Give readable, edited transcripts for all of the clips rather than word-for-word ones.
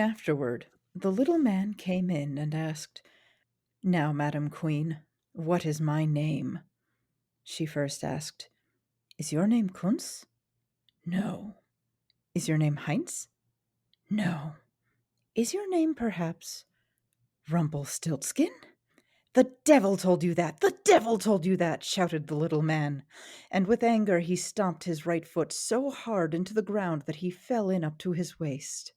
Afterward, the little man came in and asked, "Now, Madam Queen, what is my name?" She first asked, "Is your name Kunz?" "No." "Is your name Heinz?" "No." "Is your name, perhaps, Rumpelstiltskin?" "The devil told you that! The devil told you that!" shouted the little man, and with anger he stomped his right foot so hard into the ground that he fell in up to his waist.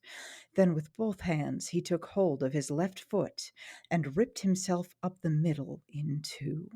Then with both hands he took hold of his left foot and ripped himself up the middle in two.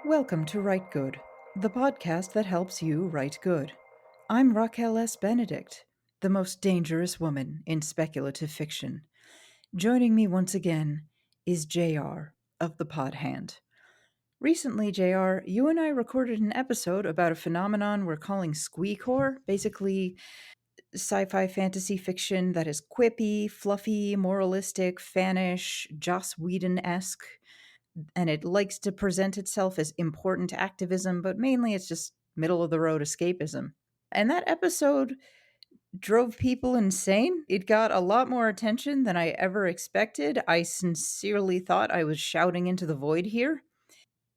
Welcome to Rite Good, the podcast that helps you write good. I'm Raquel S. Benedict, the most dangerous woman in speculative fiction. Joining me once again is JR of the Podhand. Recently, JR, you and I recorded an episode about a phenomenon we're calling squee-core, basically sci-fi fantasy fiction that is quippy, fluffy, moralistic, fannish, Joss Whedon-esque, and it likes to present itself as important activism, but mainly it's just middle-of-the-road escapism. And that episode drove people insane. It got a lot more attention than I ever expected. I sincerely thought I was shouting into the void here.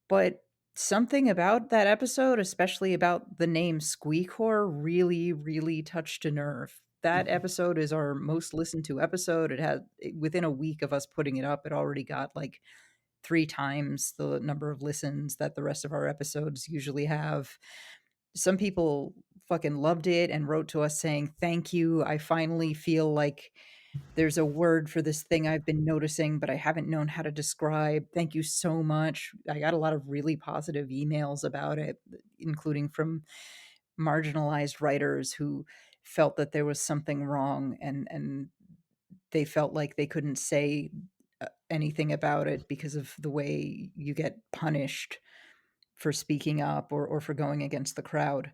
But something about that episode, especially about the name Squeecore, really, really touched a nerve. That episode is our most listened to episode. It had, within a week of us putting it up, it already got like 3 times the number of listens that the rest of our episodes usually have. Some people fucking loved it and wrote to us saying, "Thank you. I finally feel like there's a word for this thing I've been noticing, but I haven't known how to describe. Thank you so much." I got a lot of really positive emails about it, including from marginalized writers who felt that there was something wrong and they felt like they couldn't say anything about it because of the way you get punished for speaking up or for going against the crowd.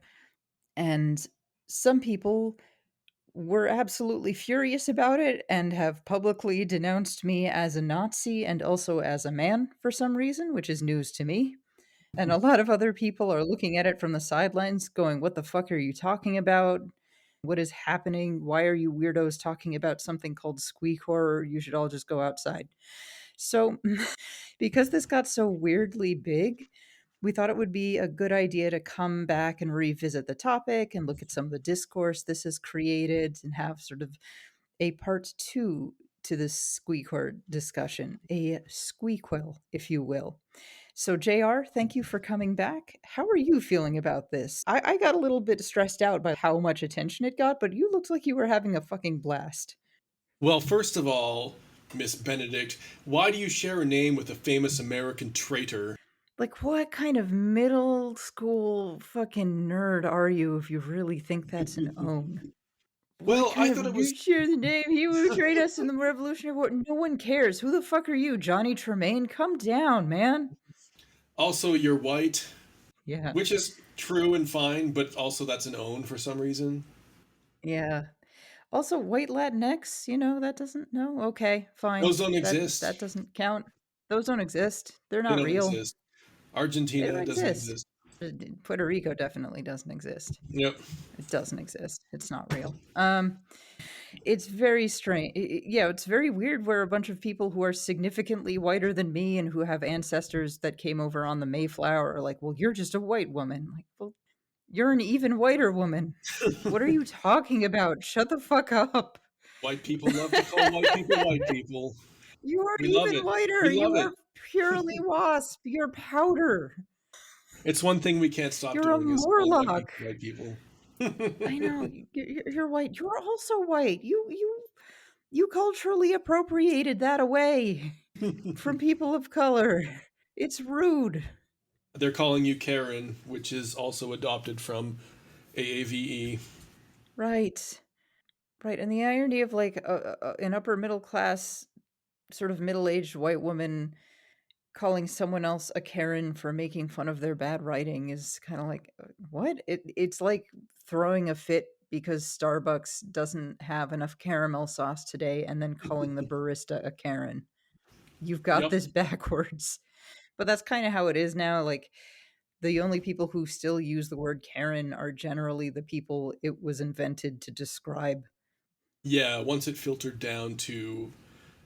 And some people were absolutely furious about it and have publicly denounced me as a Nazi and also as a man for some reason, which is news to me. And a lot of other people are looking at it from the sidelines going, "What the fuck are you talking about? What is happening? Why are you weirdos talking about something called squeecore? You should all just go outside." So, because this got so weirdly big, we thought it would be a good idea to come back and revisit the topic and look at some of the discourse this has created and have sort of a part two to this squeecore discussion, a squeequel, if you will. So, JR, thank you for coming back. How are you feeling about this? I got a little bit stressed out by how much attention it got, but you looked like you were having a fucking blast. Well, first of all, Miss Benedict, why do you share a name with a famous American traitor? Like, what kind of middle school fucking nerd are you if you really think that's an own? What Well, I kind thought of it you was. share the name? He betrayed us in the Revolutionary War. No one cares. Who the fuck are you, Johnny Tremaine? Come down, man. Also, you're white, Yeah, which is true and fine, but also that's an own for some reason. yeah. Also, white Latinx. That doesn't. No, okay, fine. Those don't That exist. doesn't count. Those don't exist. They're They not don't real. exist. They Argentina don't doesn't exist. exist. Puerto Rico definitely doesn't exist. Yep. It doesn't exist. It's not real. It's very strange. Yeah, it's very weird where a bunch of people who are significantly whiter than me and who have ancestors that came over on the Mayflower are like, "Well, you're just a white woman." Like, well, you're an even whiter woman. What are you talking about? Shut the fuck up. White people love to call white people white people. You are We love even it. whiter. We love You it. are purely wasp. You're powder. It's one thing we can't stop You're a doing is calling Morlock. white people. I know. You're white. You're also white. You You culturally appropriated that away from people of color. It's rude. They're calling you Karen, which is also adopted from AAVE. Right. Right. And the irony of like an upper middle class, sort of middle aged white woman calling someone else a Karen for making fun of their bad writing is kind of like, what? It's like throwing a fit because Starbucks doesn't have enough caramel sauce today and then calling the barista a Karen. You've got Yep. this backwards. But that's kind of how it is now. Like, the only people who still use the word Karen are generally the people it was invented to describe. Yeah, once it filtered down to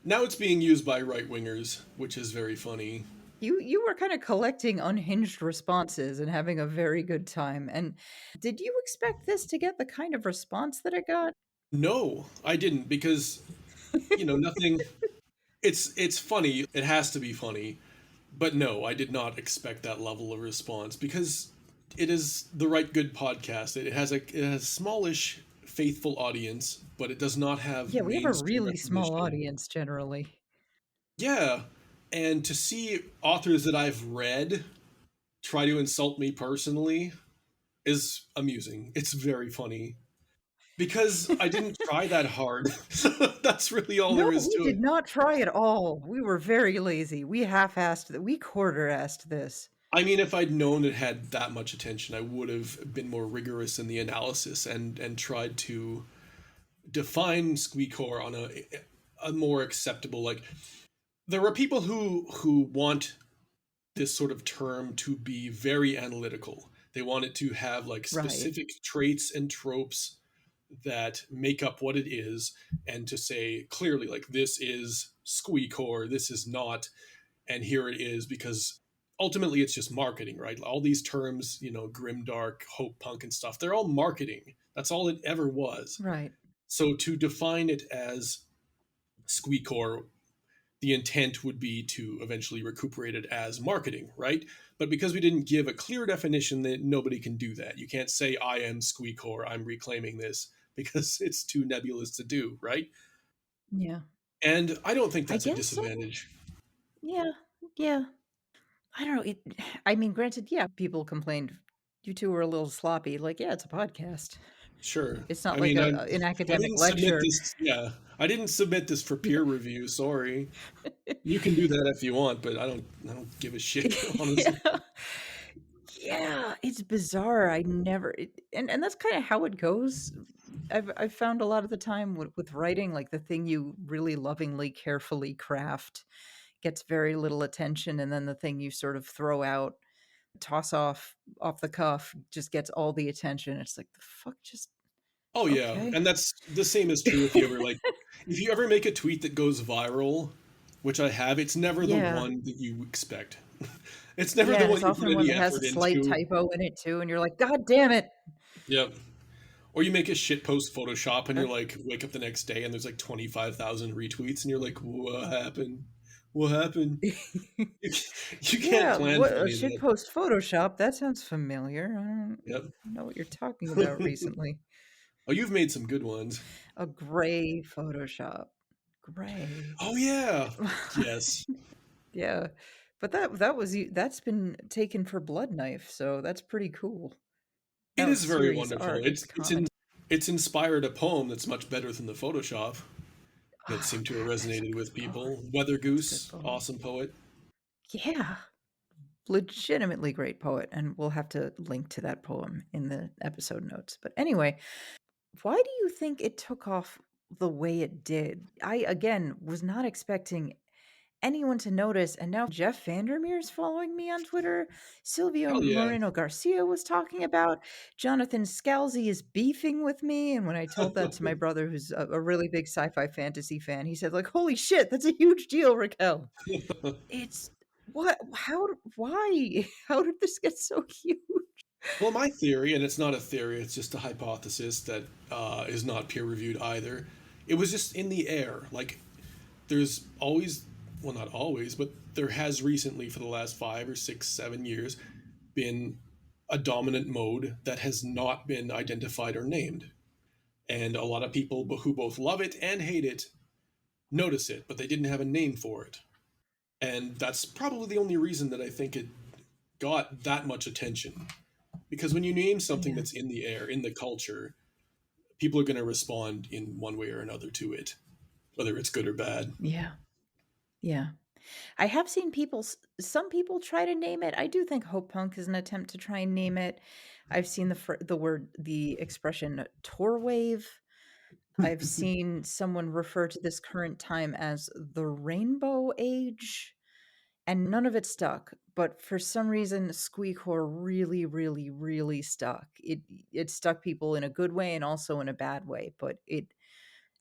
now it's being used by right wingers, which is very funny. You were kind of collecting unhinged responses and having a very good time. And did you expect this to get the kind of response that it got? No, I didn't because nothing. It's funny. It has to be funny, but no, I did not expect that level of response because it is the Right Good podcast. It has smallish, faithful audience, but it does not have Yeah, we have a mainstream really small recognition. audience generally. Yeah, and to see authors that I've read try to insult me personally is amusing. It's very funny because I didn't try that hard. That's really all there No, is we to did it. not try at all. We were very lazy. We half-assed that. We quarter-assed this. I mean, if I'd known it had that much attention, I would have been more rigorous in the analysis and tried to define squeecore on a more acceptable. Like there are people who want this sort of term to be very analytical. They want it to have like Right. specific traits and tropes that make up what it is, and to say clearly like this is squeecore, this is not, and here it is, because ultimately it's just marketing, right? All these terms, grimdark, hope punk and stuff, they're all marketing. That's all it ever was. Right. So to define it as squeecore, the intent would be to eventually recuperate it as marketing, right? But because we didn't give a clear definition, that nobody can do that. You can't say I am squeecore, I'm reclaiming this, because it's too nebulous to do, right? Yeah. And I don't think I that's a guess so. disadvantage. Yeah. Yeah. I don't know. I mean, granted, yeah, people complained you two were a little sloppy. Like, yeah, it's a podcast. Sure. It's not I like mean, an I academic didn't submit lecture. this. Yeah, I didn't submit this for Yeah. peer review. Sorry. You can do that if you want, but I don't give a shit, honestly. Yeah. Yeah, it's bizarre. I never and that's kinda how it goes. I've found a lot of the time with writing, like, the thing you really lovingly, carefully craft gets very little attention, and then the thing you sort of throw out, toss off the cuff, just gets all the attention. It's like, "The fuck? Just Oh yeah, okay." and that's the same is true if you ever make a tweet that goes viral, which I have, it's never the Yeah. one that you expect. It's never Yeah, the and one it's you put often one any that has a effort slight into. typo in it too, and you're like, "God damn it." Yep. Or you make a shit post Photoshop and you're That like, wake up the next day and there's like 25,000 retweets and you're like, what happened? What happened? You can't Yeah, plan what for a any of that. shitpost Photoshop, that sounds familiar. I don't Yep. know what you're talking about recently. Oh, you've made some good ones. A gray Photoshop. Gray. Oh yeah. Yes. Yeah, but that was that's been taken for Blood Knife, so that's pretty cool. It Now is it's very serious wonderful. art, it's comic. It's inspired a poem that's much better than the Photoshop that Oh seemed to have god, that's a resonated with good poem. people. Weather That's a good Goose, poem. awesome poet. Yeah, legitimately great poet, and we'll have to link to that poem in the episode notes. But anyway, why do you think it took off the way it did? I, again, was not expecting anyone to notice, and now Jeff Vandermeer's following me on Twitter. Silvio Hell yeah. Moreno Garcia was talking about. Jonathan Scalzi is beefing with me, and when I told that to my brother, who's a really big sci-fi fantasy fan, he said, like, "Holy shit, that's a huge deal, Raquel." It's what? How? Why? How did this get so huge? Well, my theory, and it's not a theory, it's just a hypothesis that is not peer reviewed either. It was just in the air. Like, there's always, well, not always, but there has recently, for the last 5 or 6, 7 years, been a dominant mode that has not been identified or named. And a lot of people who both love it and hate it notice it, but they didn't have a name for it. And that's probably the only reason that I think it got that much attention. Because when you name something Yeah. that's in the air, in the culture, people are going to respond in one way or another to it, whether it's good or bad. Yeah. Yeah. I have seen some people try to name it. I do think Hope Punk is an attempt to try and name it. I've seen the expression Torwave. I've seen someone refer to this current time as the Rainbow Age, and none of it stuck. But for some reason, squeecore really, really, really stuck. It stuck people in a good way and also in a bad way, but it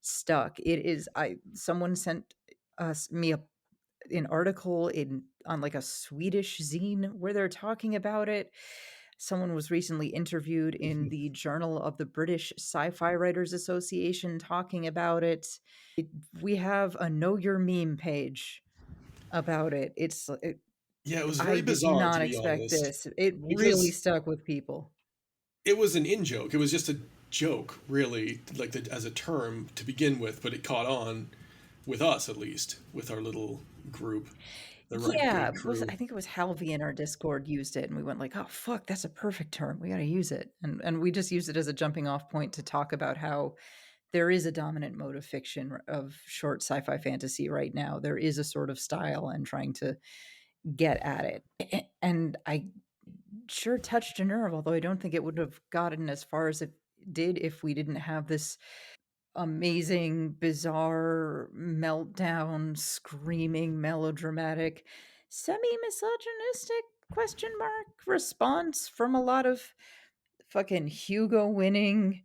stuck. It is I someone sent us me a an article in on like a Swedish zine where they're talking about it. Someone was recently interviewed in the Journal of the British Sci-Fi Writers Association talking about it. We have a Know Your Meme page about it. Yeah, it was I very did bizarre, to not be expect honest, this. It really because stuck with people. it was an in joke. It was just a joke, really, like as a term to begin with, but it caught on with us, at least, with our little group, the Rite Yeah, Good was crew. I think it was Halvey in our Discord used it, and we went like, "Oh fuck, that's a perfect term. We got to use it." And we just used it as a jumping off point to talk about how there is a dominant mode of fiction of short sci-fi fantasy right now. There is a sort of style and trying to get at it. And I sure touched a nerve, although I don't think it would have gotten as far as it did if we didn't have this amazing, bizarre, meltdown, screaming, melodramatic, semi-misogynistic question mark response from a lot of fucking Hugo winning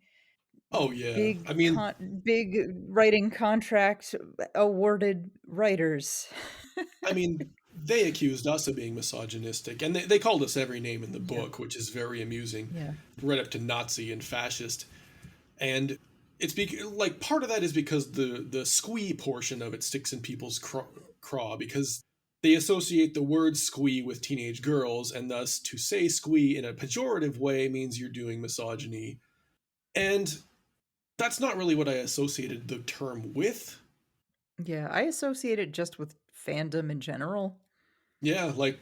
Oh yeah, big I mean, big writing contract awarded writers. they accused us of being misogynistic, and they called us every name in the Yeah. book, which is very amusing, Yeah. right up to Nazi and fascist. And like part of that is because the squee portion of it sticks in people's craw because they associate the word squee with teenage girls, and thus to say squee in a pejorative way means you're doing misogyny. And that's not really what I associated the term with. Yeah, I associate it just with fandom in general. Yeah, like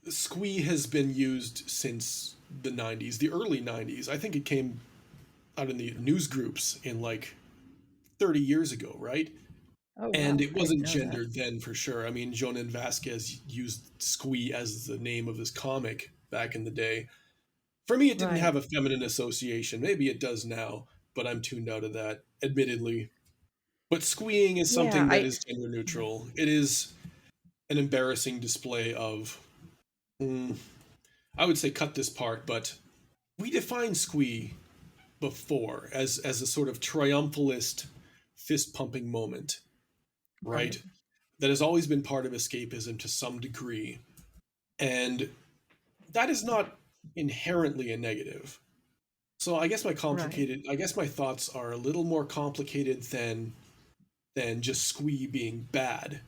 squee has been used since the 90s, the early 90s. I think it came out in the news groups in like 30 years ago, right? Oh, And wow, it I didn't wasn't know that. gendered then for sure. I mean, Jonan Vasquez used squee as the name of his comic back in the day. For me, it didn't Right. have a feminine association. Maybe it does now, but I'm tuned out of that, admittedly. But squeeing is Yeah, something that I is gender yeah. neutral. It is an embarrassing display of, mm, I would say cut this part, but we define squee before as a sort of triumphalist fist pumping moment, Right. right? That has always been part of escapism to some degree. And that is not inherently a negative. So Right. I guess my thoughts are a little more complicated than just squee being bad.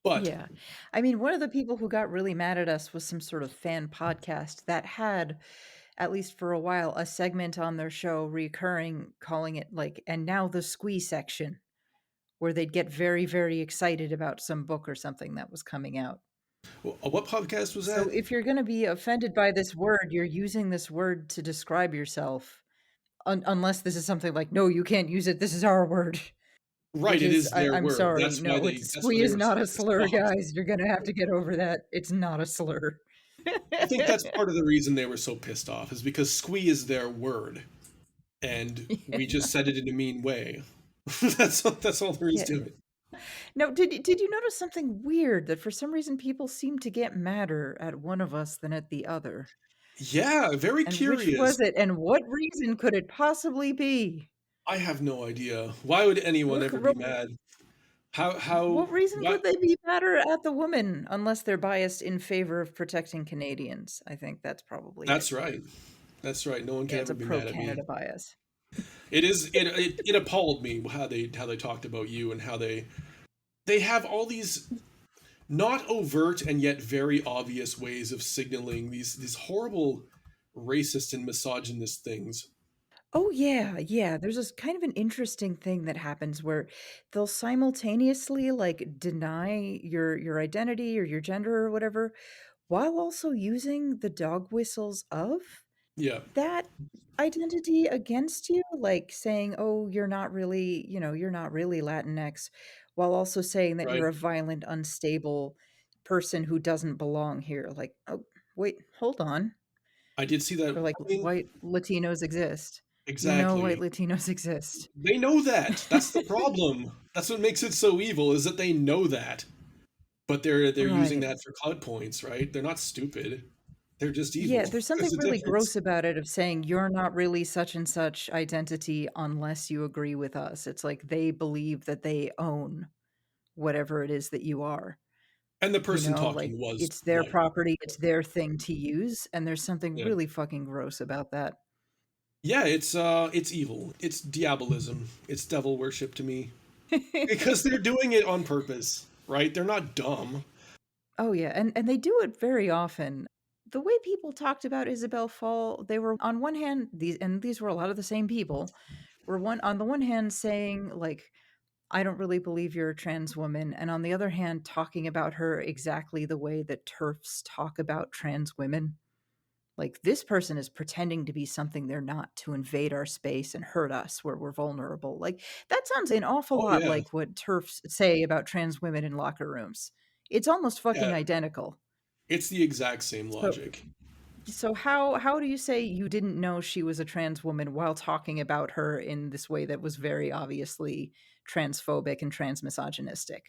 But Yeah. I mean, one of the people who got really mad at us was some sort of fan podcast that had, at least for a while, a segment on their show recurring, calling it like, and now the squee section, where they'd get very, very excited about some book or something that was coming out. what podcast was So that? if you're going to be offended by this word, you're using this word to describe yourself. Unless this is something like, no, you can't use it. This is our word. Right, Which it is, is their I'm word. sorry. No, That's why squee they is were not so a pissed slur, off. guys. You're gonna have to get over that. It's not a slur. I think that's part of the reason they were so pissed off is because squee is their word, and we just said it in a mean way. That's all there is Yeah. to it. Now, did you notice something weird that for some reason people seem to get madder at one of us than at the other? Yeah, very And which curious. was it? And what reason could it possibly be? I have no idea. Why would anyone Look, ever be mad? How what reason what could they be madder at the woman unless they're biased in favor of protecting Canadians? I think that's probably it. That's right. That's right. No one could Yeah, it's ever a be pro mad at Canada me. bias. It appalled me how they talked about you and how they have all these not overt and yet very obvious ways of signaling these horrible racist and misogynist things. Oh, yeah, yeah, there's this kind of an interesting thing that happens where they'll simultaneously, like, deny your identity or your gender or whatever, while also using the dog whistles of Yeah, that identity against you, like saying, "Oh, you're not really, you're not really Latinx," while also saying that right. you're a violent, unstable person who doesn't belong here, like, "Oh, wait, hold on." I did see that. Or like, I mean, "White Latinos exist." You know white exactly. Latinos exist. They know that. That's the problem. That's what makes it so evil is that they know that. But they're using Right. that for clout points, right? They're not stupid. They're just Yeah, evil. there's There's something a really difference. gross about it of saying, "You're not really such and such identity unless you agree with us." It's like they believe that they own whatever it is that you are. And the person Like, talking was it's their white. property, it's their thing to use, and there's something Yeah. really fucking gross about that. Yeah, it's evil. It's diabolism. It's devil worship to me. Because they're doing it on purpose, right? They're not dumb. Oh, yeah, and they do it very often. The way people talked about Isabel Fall, they were on one hand, these were a lot of the same people, were on the one hand saying, like, "I don't really believe you're a trans woman," and on the other hand, talking about her exactly the way that TERFs talk about trans women. Like, this person is pretending to be something they're not to invade our space and hurt us where we're vulnerable. Like, that sounds an awful Oh lot yeah. like what TERFs say about trans women in locker rooms. It's almost fucking Yeah. identical. It's the exact same So logic. so how do you say you didn't know she was a trans woman while talking about her in this way that was very obviously transphobic and transmisogynistic?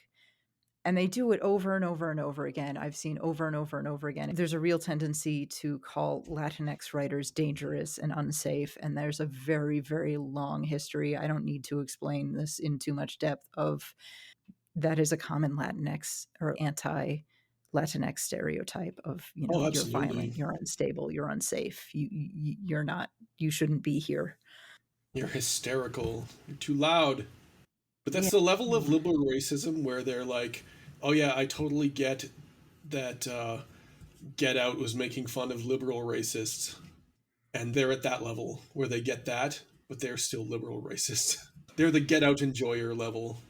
And they do it over and over and over again. I've seen over and over and over again. There's a real tendency to call Latinx writers dangerous and unsafe, and there's a very, very long history. I don't need to explain this in too much depth of that is a common Latinx or anti Latinx stereotype of, Oh, you're absolutely. violent, you're unstable, you're unsafe, you're not, you shouldn't be here. You're hysterical. You're too loud. But that's Yeah. the level of Mm. liberal racism where they're like, "Oh yeah, I totally get that Get Out was making fun of liberal racists." And they're at that level where they get that, but they're still liberal racists. They're the Get Out enjoyer level.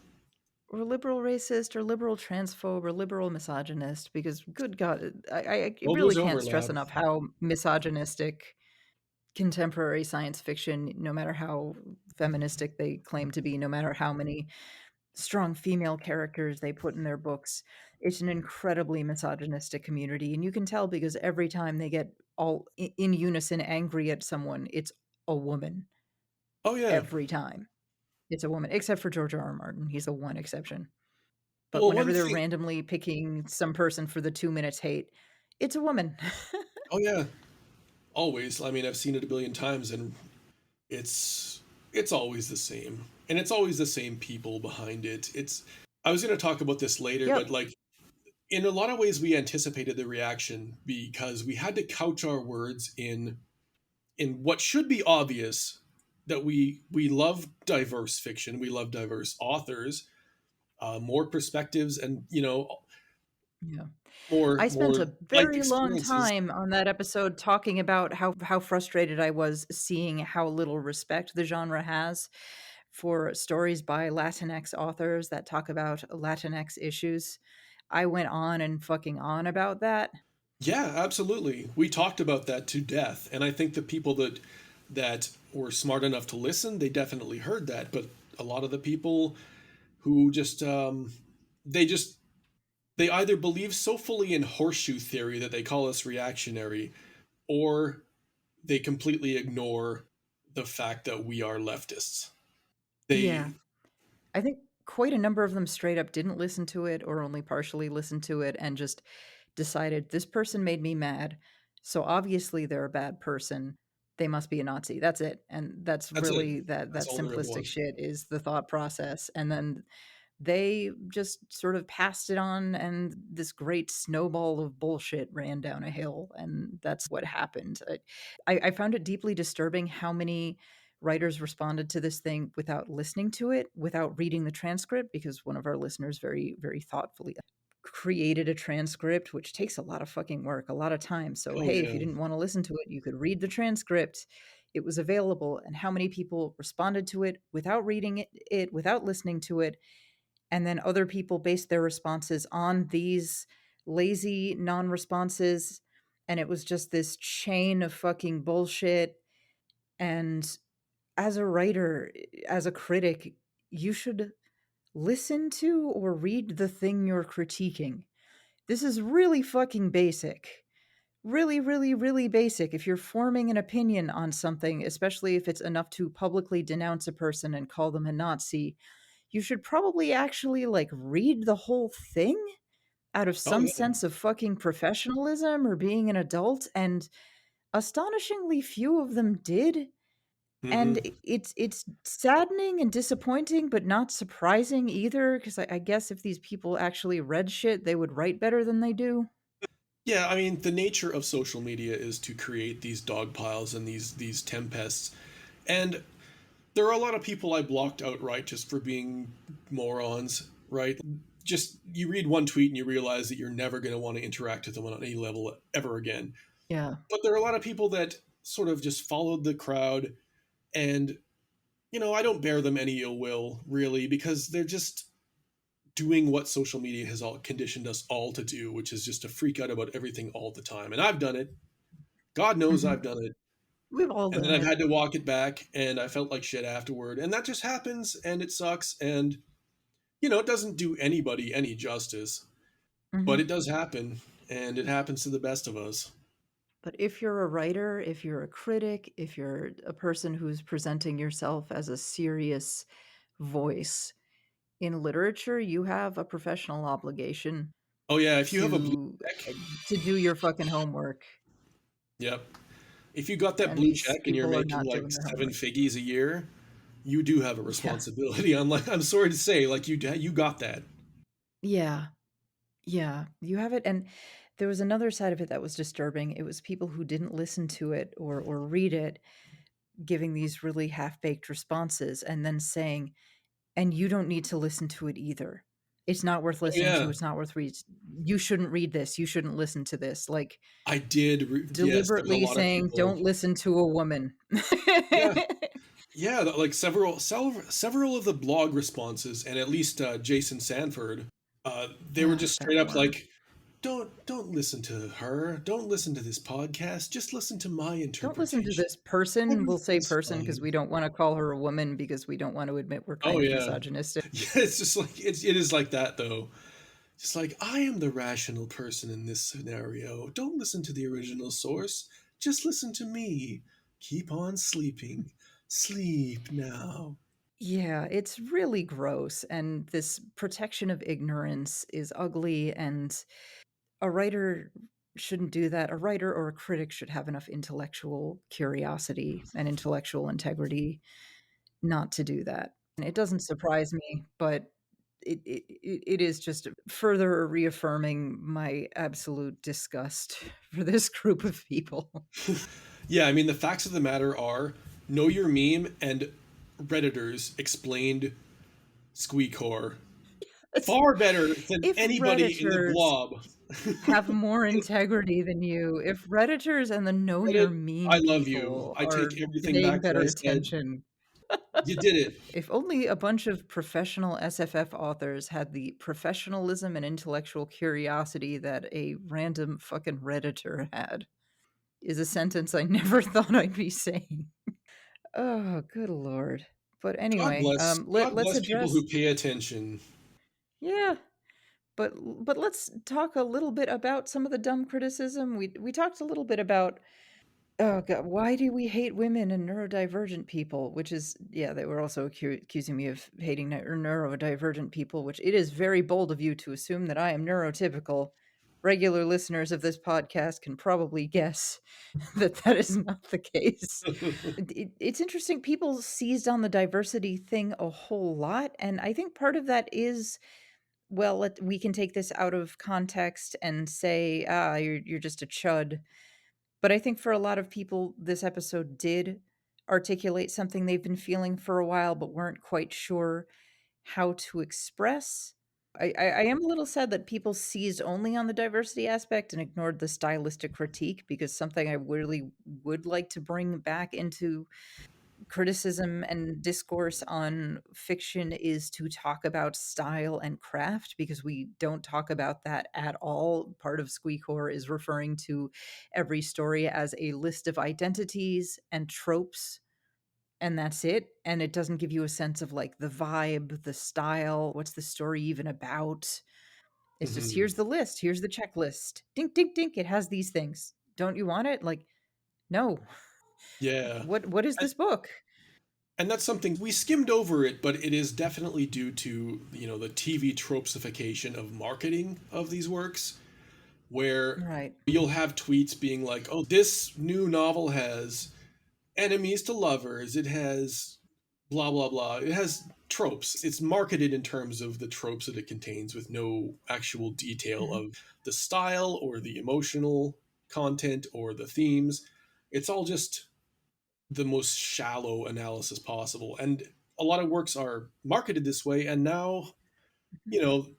Or liberal racist or liberal transphobe or liberal misogynist because good god, I All really those can't stress overlap. enough how misogynistic contemporary science fiction, no matter how feministic they claim to be, no matter how many strong female characters they put in their books, it's an incredibly misogynistic community, and you can tell because every time they get all in unison angry at someone, it's a woman. Oh yeah. Every time. It's a woman, except for George R. R. Martin, he's the one exception. But Well, whenever one they're thing. randomly picking some person for the 2 minutes hate, it's a woman. Oh yeah. Always. I mean, I've seen it a billion times, and it's it's always the same, and it's always the same people behind it. It's. I was going to talk about this later, but Yep. like in a lot of ways, we anticipated the reaction because we had to couch our words in what should be obvious that we love diverse fiction, we love diverse authors, more perspectives, and Yeah. more I spent more a life very long experiences. time on that episode talking about how frustrated I was seeing how little respect the genre has for stories by Latinx authors that talk about Latinx issues. I went on and fucking on about that. Yeah, absolutely. We talked about that to death, and I think the people that were smart enough to listen, they definitely heard that. But a lot of the people who they just they either believe so fully in horseshoe theory that they call us reactionary, or they completely ignore the fact that we are leftists. Yeah. They I think quite a number of them straight up didn't listen to it or only partially listened to it and just decided this person made me mad. So obviously they're a bad person. They must be a Nazi. That's it. And that's that's it. really that That's all there ever simplistic was. shit is the thought process. And then they just sort of passed it on and this great snowball of bullshit ran down a hill and that's what happened. I found it deeply disturbing how many writers responded to this thing without listening to it, without reading the transcript, because one of our listeners very, very thoughtfully created a transcript, which takes a lot of fucking work, a lot of time. So, Oh hey, if you yeah. didn't want to listen to it, you could read the transcript. it was available and how many people responded to it without reading it without listening to it. And then other people based their responses on these lazy non responses. And it was just this chain of fucking bullshit. And as a writer, as a critic, you should listen to or read the thing you're critiquing. This is really fucking basic. Really, really, really basic. If you're forming an opinion on something, especially if it's enough to publicly denounce a person and call them a Nazi, you should probably actually like read the whole thing out of Oh some yeah. sense of fucking professionalism or being an adult. And astonishingly few of them did. And Hmm. it's saddening and disappointing, but not surprising either, because I guess if these people actually read shit, they would write better than they do. Yeah, I mean, the nature of social media is to create these dog piles and these tempests. And there are a lot of people I blocked outright just for being morons, right? Just you read one tweet and you realize that you're never going to want to interact with them on any level ever again. Yeah. But there are a lot of people that sort of just followed the crowd, and I don't bear them any ill will really, because they're just doing what social media has all conditioned us all to do, which is just to freak out about everything all the time. And I've done it. God knows Mhm. I've done it. We've all And then done I've it. had to walk it back, and I felt like shit afterward. And that just happens, and it sucks. And it doesn't do anybody any justice, but Mhm. it does happen, and it happens to the best of us. But if you're a writer, if you're a critic, if you're a person who's presenting yourself as a serious voice in literature, you have a professional obligation Oh yeah, if you have a blue to check, to do your fucking homework, yep. If you got that and blue these check and you're people are making not like doing their seven homework. figgies a year, you do have a Yeah. responsibility. I'm sorry to say, like you got that. Yeah. Yeah, you have it, and there was another side of it that was disturbing. It was people who didn't listen to it or read it, giving these really half-baked responses and then saying, "And you don't need to listen to it either. It's not worth Oh listening to, yeah, it's not worth read you shouldn't read this, you shouldn't listen to this." Like, I did. Yes, there was a deliberately lot of saying, people. "Don't listen to a woman." Yeah, yeah, like several of the blog responses, and at least Jason Sanford, they were Ah, just straight that up worm. like, don't listen to her, don't listen to this podcast, just listen to my Don't listen to interpretation. this person. We'll say Everything's person because fine. we don't wanna call her a woman because we don't want to admit we're Oh kind of yeah, misogynistic. yeah. It's just like it is like that though. Just like I am the rational person in this scenario. Don't listen to the original source. Just listen to me. Keep on sleeping. Sleep now. Yeah, it's really gross, and this protection of ignorance is ugly, and a writer shouldn't do that. A writer or a critic should have enough intellectual curiosity and intellectual integrity not to do that. And it doesn't surprise me, but it is just further reaffirming my absolute disgust for this group of people. Yeah, I mean the facts of the matter are know your meme and Redditors explained squeecore It's far better than if anybody in the Redditors blob. have more integrity than you. If Redditors and the know your Reddit, I meme love you. people I are take everything paying back that better I said. attention. You did it. If only a bunch of professional SFF authors had the professionalism and intellectual curiosity that a random fucking Redditor had, is a sentence I never thought I'd be saying. Oh, good lord. But anyway, God let's bless people address who pay attention. yeah, but let's talk a little bit about some of the dumb criticism. We talked a little bit about oh god, why do we hate women and neurodivergent people? Which is yeah, they were also accusing me of hating neurodivergent people, which it is very bold of you to assume that I am neurotypical. Regular listeners of this podcast can probably guess that that is not the case. It's interesting. People seized on the diversity thing a whole lot, and I think part of that is well, we can take this out of context and say, ah, you're just a chud, but I think for a lot of people, this episode did articulate something they've been feeling for a while, but weren't quite sure how to express. I am a little sad that people seized only on the diversity aspect and ignored the stylistic critique, because something I really would like to bring back into criticism and discourse on fiction is to talk about style and craft, because we don't talk about that at all. Part of squeecore is referring to every story as a list of identities and tropes, and that's it. And it doesn't give you a sense of like the vibe, the style, what's the story even about. It's just, Hmm. here's the list, here's the checklist. Dink, dink, dink. It has these things. Don't you want it? Like, no. Yeah. What is And, this book? and that's something we skimmed over it, but it is definitely due to, the TV tropesification of marketing of these works, where Right. you'll have tweets being like, "Oh, this new novel has enemies to lovers. It has blah blah blah. It has tropes. It's marketed in terms of the tropes that it contains, with no actual detail Mhm. of the style or the emotional content or the themes. It's all just the most shallow analysis possible. And a lot of works are marketed this way, and now, Mhm. you know,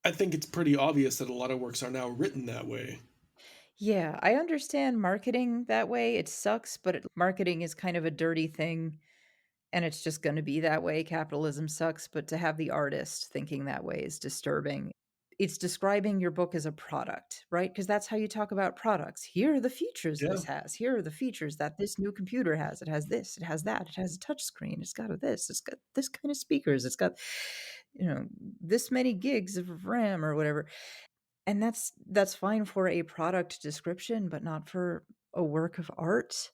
I think it's pretty obvious that a lot of works are now written that way. Yeah, I understand marketing that way. It sucks, but marketing is kind of a dirty thing, and it's just going to be that way. Capitalism sucks, but to have the artist thinking that way is disturbing. It's describing your book as a product, right? Because that's how you talk about products. Here are the features Yeah. this has. Here are the features that this new computer has. It has this, it has that, it has a touch screen, it's got a this, it's got this kind of speakers, it's got, you know, this many gigs of RAM or whatever. And that's fine for a product description, but not for a work of art.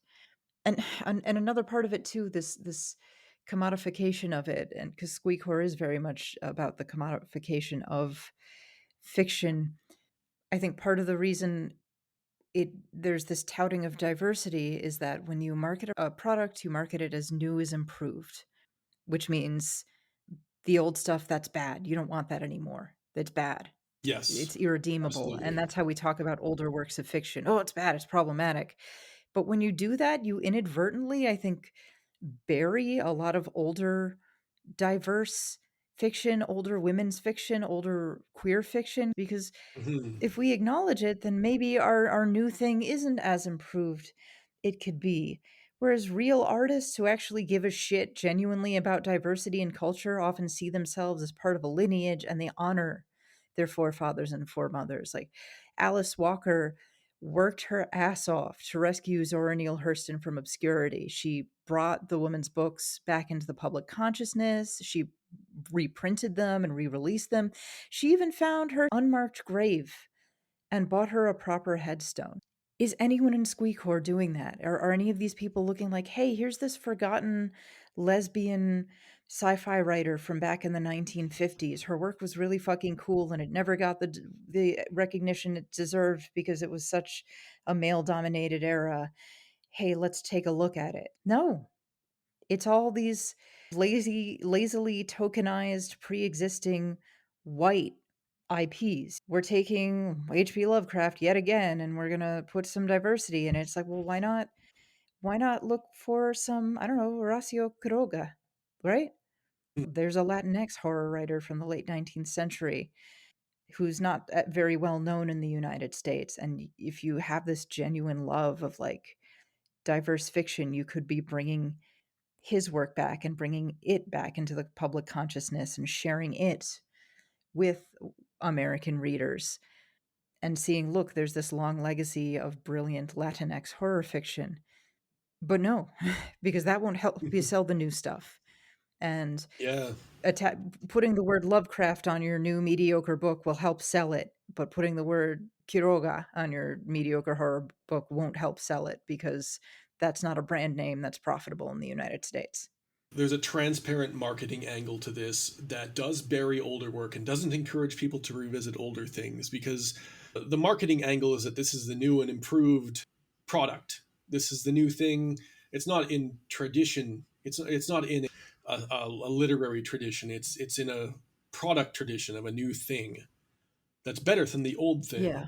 And another part of it too, this commodification of it, and because Squeecore is very much about the commodification of fiction. I think part of the reason there's this touting of diversity is that when you market a product, you market it as new is improved, which means the old stuff, that's bad. You don't want that anymore. That's bad. Yes. It's irredeemable, and Absolutely. that's how we talk about older works of fiction. "Oh, it's bad, it's problematic." But when you do that, you inadvertently, I think, bury a lot of older, diverse fiction, older women's fiction, older queer fiction, because Hmm. if we acknowledge it, then maybe our new thing isn't as improved it could be. Whereas real artists who actually give a shit genuinely about diversity and culture often see themselves as part of a lineage, and they honor their forefathers and foremothers. Like Alice Walker worked her ass off to rescue Zora Neale Hurston from obscurity. She brought the woman's books back into the public consciousness. She reprinted them and re-released them. She even found her unmarked grave and bought her a proper headstone. Is anyone in Squeecore doing that? Are any of these people looking like, hey, here's this forgotten lesbian sci-fi writer from back in the 1950s. Her work was really fucking cool, and it never got the recognition it deserved because it was such a male-dominated era. Hey, let's take a look at it. No, it's all these lazily tokenized, pre-existing white IPs. We're taking H.P. Lovecraft yet again, and we're gonna put some diversity in it. It's like, well, why not look for some, I don't know, Horacio Quiroga, right? There's a Latinx horror writer from the late 19th century who's not very well known in the United States. And if you have this genuine love of like diverse fiction, you could be bringing his work back and bringing it back into the public consciousness and sharing it with American readers and seeing, look, there's this long legacy of brilliant Latinx horror fiction. But no, because that won't help you sell the new stuff. And Yeah. putting the word Lovecraft on your new mediocre book will help sell it, but putting the word Quiroga on your mediocre horror book won't help sell it, because that's not a brand name that's profitable in the United States. There's a transparent marketing angle to this that does bury older work and doesn't encourage people to revisit older things, because the marketing angle is that this is the new and improved product. This is the new thing. It's not in tradition. It's not in a literary tradition. It's in a product tradition of a new thing that's better than the old thing. Yeah.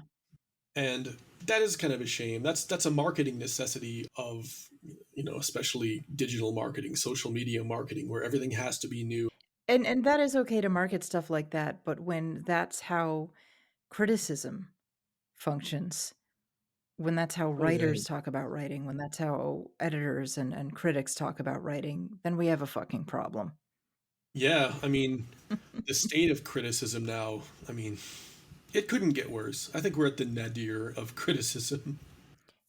And that is kind of a shame. That's a marketing necessity of, especially digital marketing, social media marketing, where everything has to be new. And that is okay to market stuff like that, but when that's how criticism functions, when that's how Oh yeah. writers talk about writing, when that's how editors and critics talk about writing, then we have a fucking problem. Yeah, I mean, the state of criticism now, I mean, it couldn't get worse. I think we're at the nadir of criticism.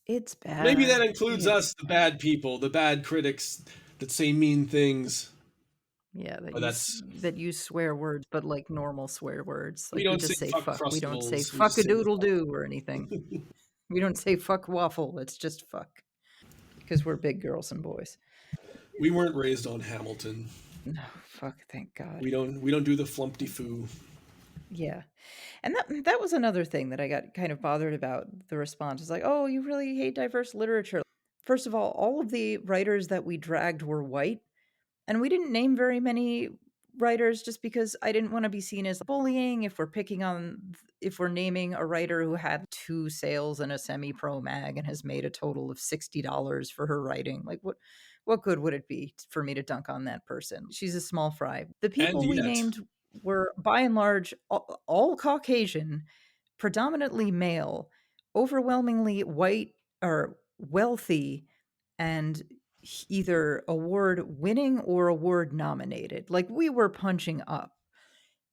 It's Maybe that bad. includes It's us, the bad. bad people, the bad critics that say mean things. Yeah, But that's that use swear words, but like normal swear words. we Like we don't say just say fuck fuck. We don't say crustables. We fuck just a say the doodle fuck. doo or anything. We don't say fuck waffle. It's just fuck because we're big girls and boys. We weren't raised on Hamilton. No, fuck, thank God. We don't do the flumpty foo. Yeah. And that was another thing that I got kind of bothered about the response. It's like, "Oh, you really hate diverse literature." First of all of the writers that we dragged were white, and we didn't name very many writers just because I didn't want to be seen as bullying if we're naming a writer who had 2 sales in a semi-pro mag and has made a total of $60 for her writing. Like what good would it be for me to dunk on that person? She's a small fry. The And people we yet, named were by and large all Caucasian, predominantly male, overwhelmingly white or wealthy, and either award winning or award nominated. Like we were punching up.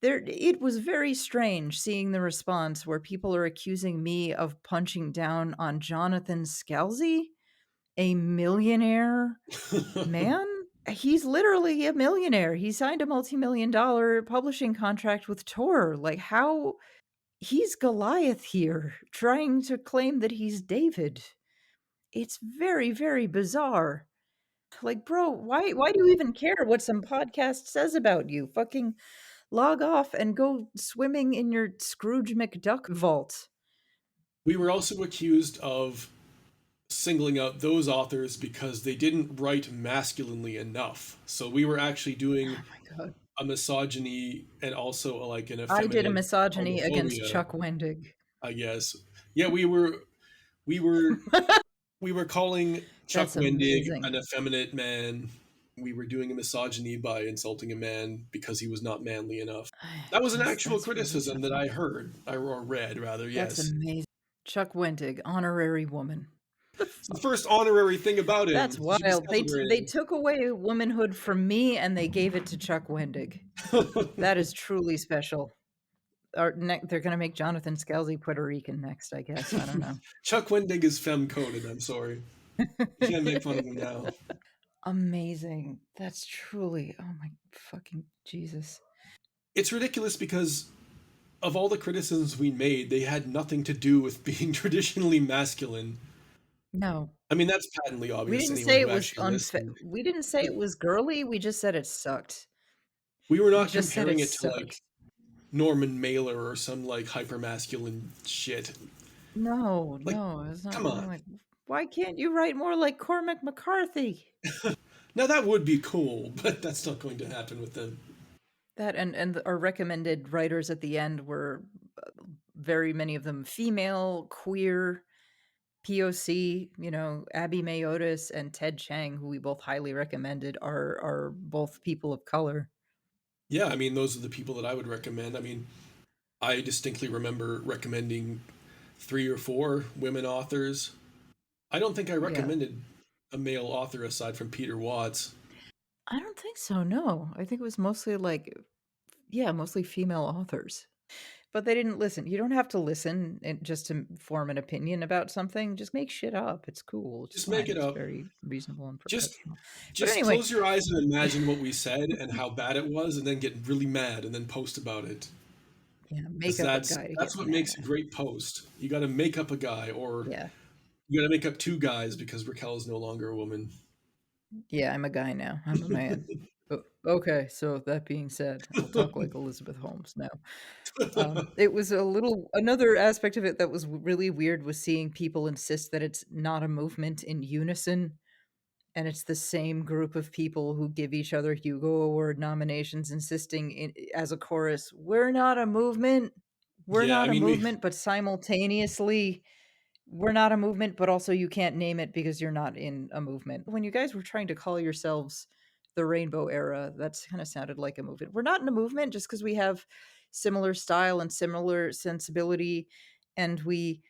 There it was very strange seeing the response where people are accusing me of punching down on Jonathan Scalzi, a millionaire man. He's literally a millionaire. He signed a multi-million dollar publishing contract with Tor. Like how he's Goliath here trying to claim that he's David. It's very, very bizarre. Like, bro, why do you even care what some podcast says about you? Fucking log off and go swimming in your Scrooge McDuck vault. we were also accused of singling out those authors because they didn't write masculinely enough. So we were actually Oh doing my god. a misogyny and also like an I did a effeminate misogyny against homophobia, Chuck Wendig. I guess. Yeah, we were calling Chuck That's Wendig an amazing. effeminate man. We were doing a misogyny by insulting a man because he was not manly enough. That was an actual That's really criticism that something. I heard, or read rather. That's Yes, amazing. Chuck Wendig, honorary woman. The it's the fuck? first honorary thing about him. That's He should be wild. They celebrated. took away womanhood from me and they gave it to Chuck Wendig. That is truly special. They're gonna make Jonathan Scalzi Puerto Rican next, I guess. I don't know. Chuck Wendig is femme coded. I'm sorry, you can't make fun of him now. Amazing. That's truly, oh my fucking Jesus. It's ridiculous because of all the criticisms we made, they had nothing to do with being traditionally masculine. No. I mean, that's patently We obvious to didn't anyone say it who was actually unfair. listened. We didn't say it was girly, we just said it sucked. We were We not just said comparing it it to like sucked. Norman Mailer or some like hypermasculine shit. No, Like, no, it's not. come I'm on. like, why can't you write more like Cormac McCarthy? Now that would be cool, but that's not going to happen with them. That and our recommended writers at the end were very many of them female, queer, POC. Abby Mayotis and Ted Chang, who we both highly recommended, are both people of color. Yeah, I mean, those are the people that I would recommend. I mean, I distinctly remember recommending 3 or 4 women authors. I don't think I Yeah. recommended a male author aside from Peter Watts. I don't think so, no. I think it was mostly like yeah, mostly female authors. But they didn't listen. You don't have to listen just to form an opinion about something. Just make shit up. It's cool. It's Just make fine. it It's up. very reasonable and Just professional. But just anyway, close your eyes and imagine what we said and how bad it was, and then get really mad and then post about it. yeah, Because make up a that's guy to that's get what makes a mad. great post. You got to make up a guy, or Yeah. you got to make up 2 guys because Raquel is no longer a woman. Yeah, I'm a guy now. I'm a man. Okay, so that being said, I'll talk like Elizabeth Holmes now. It was another aspect of it that was really weird was seeing people insist that it's not a movement in unison. And it's the same group of people who give each other Hugo Award nominations, insisting as a chorus, "We're not a movement. We're Yeah, I not a mean, we movement," but simultaneously, "We're not a movement," but also you can't name it because you're not in a movement. When you guys were trying to call yourselves the rainbow era. That's kind of sounded like a movement. We're not in a movement just because we have similar style and similar sensibility, and we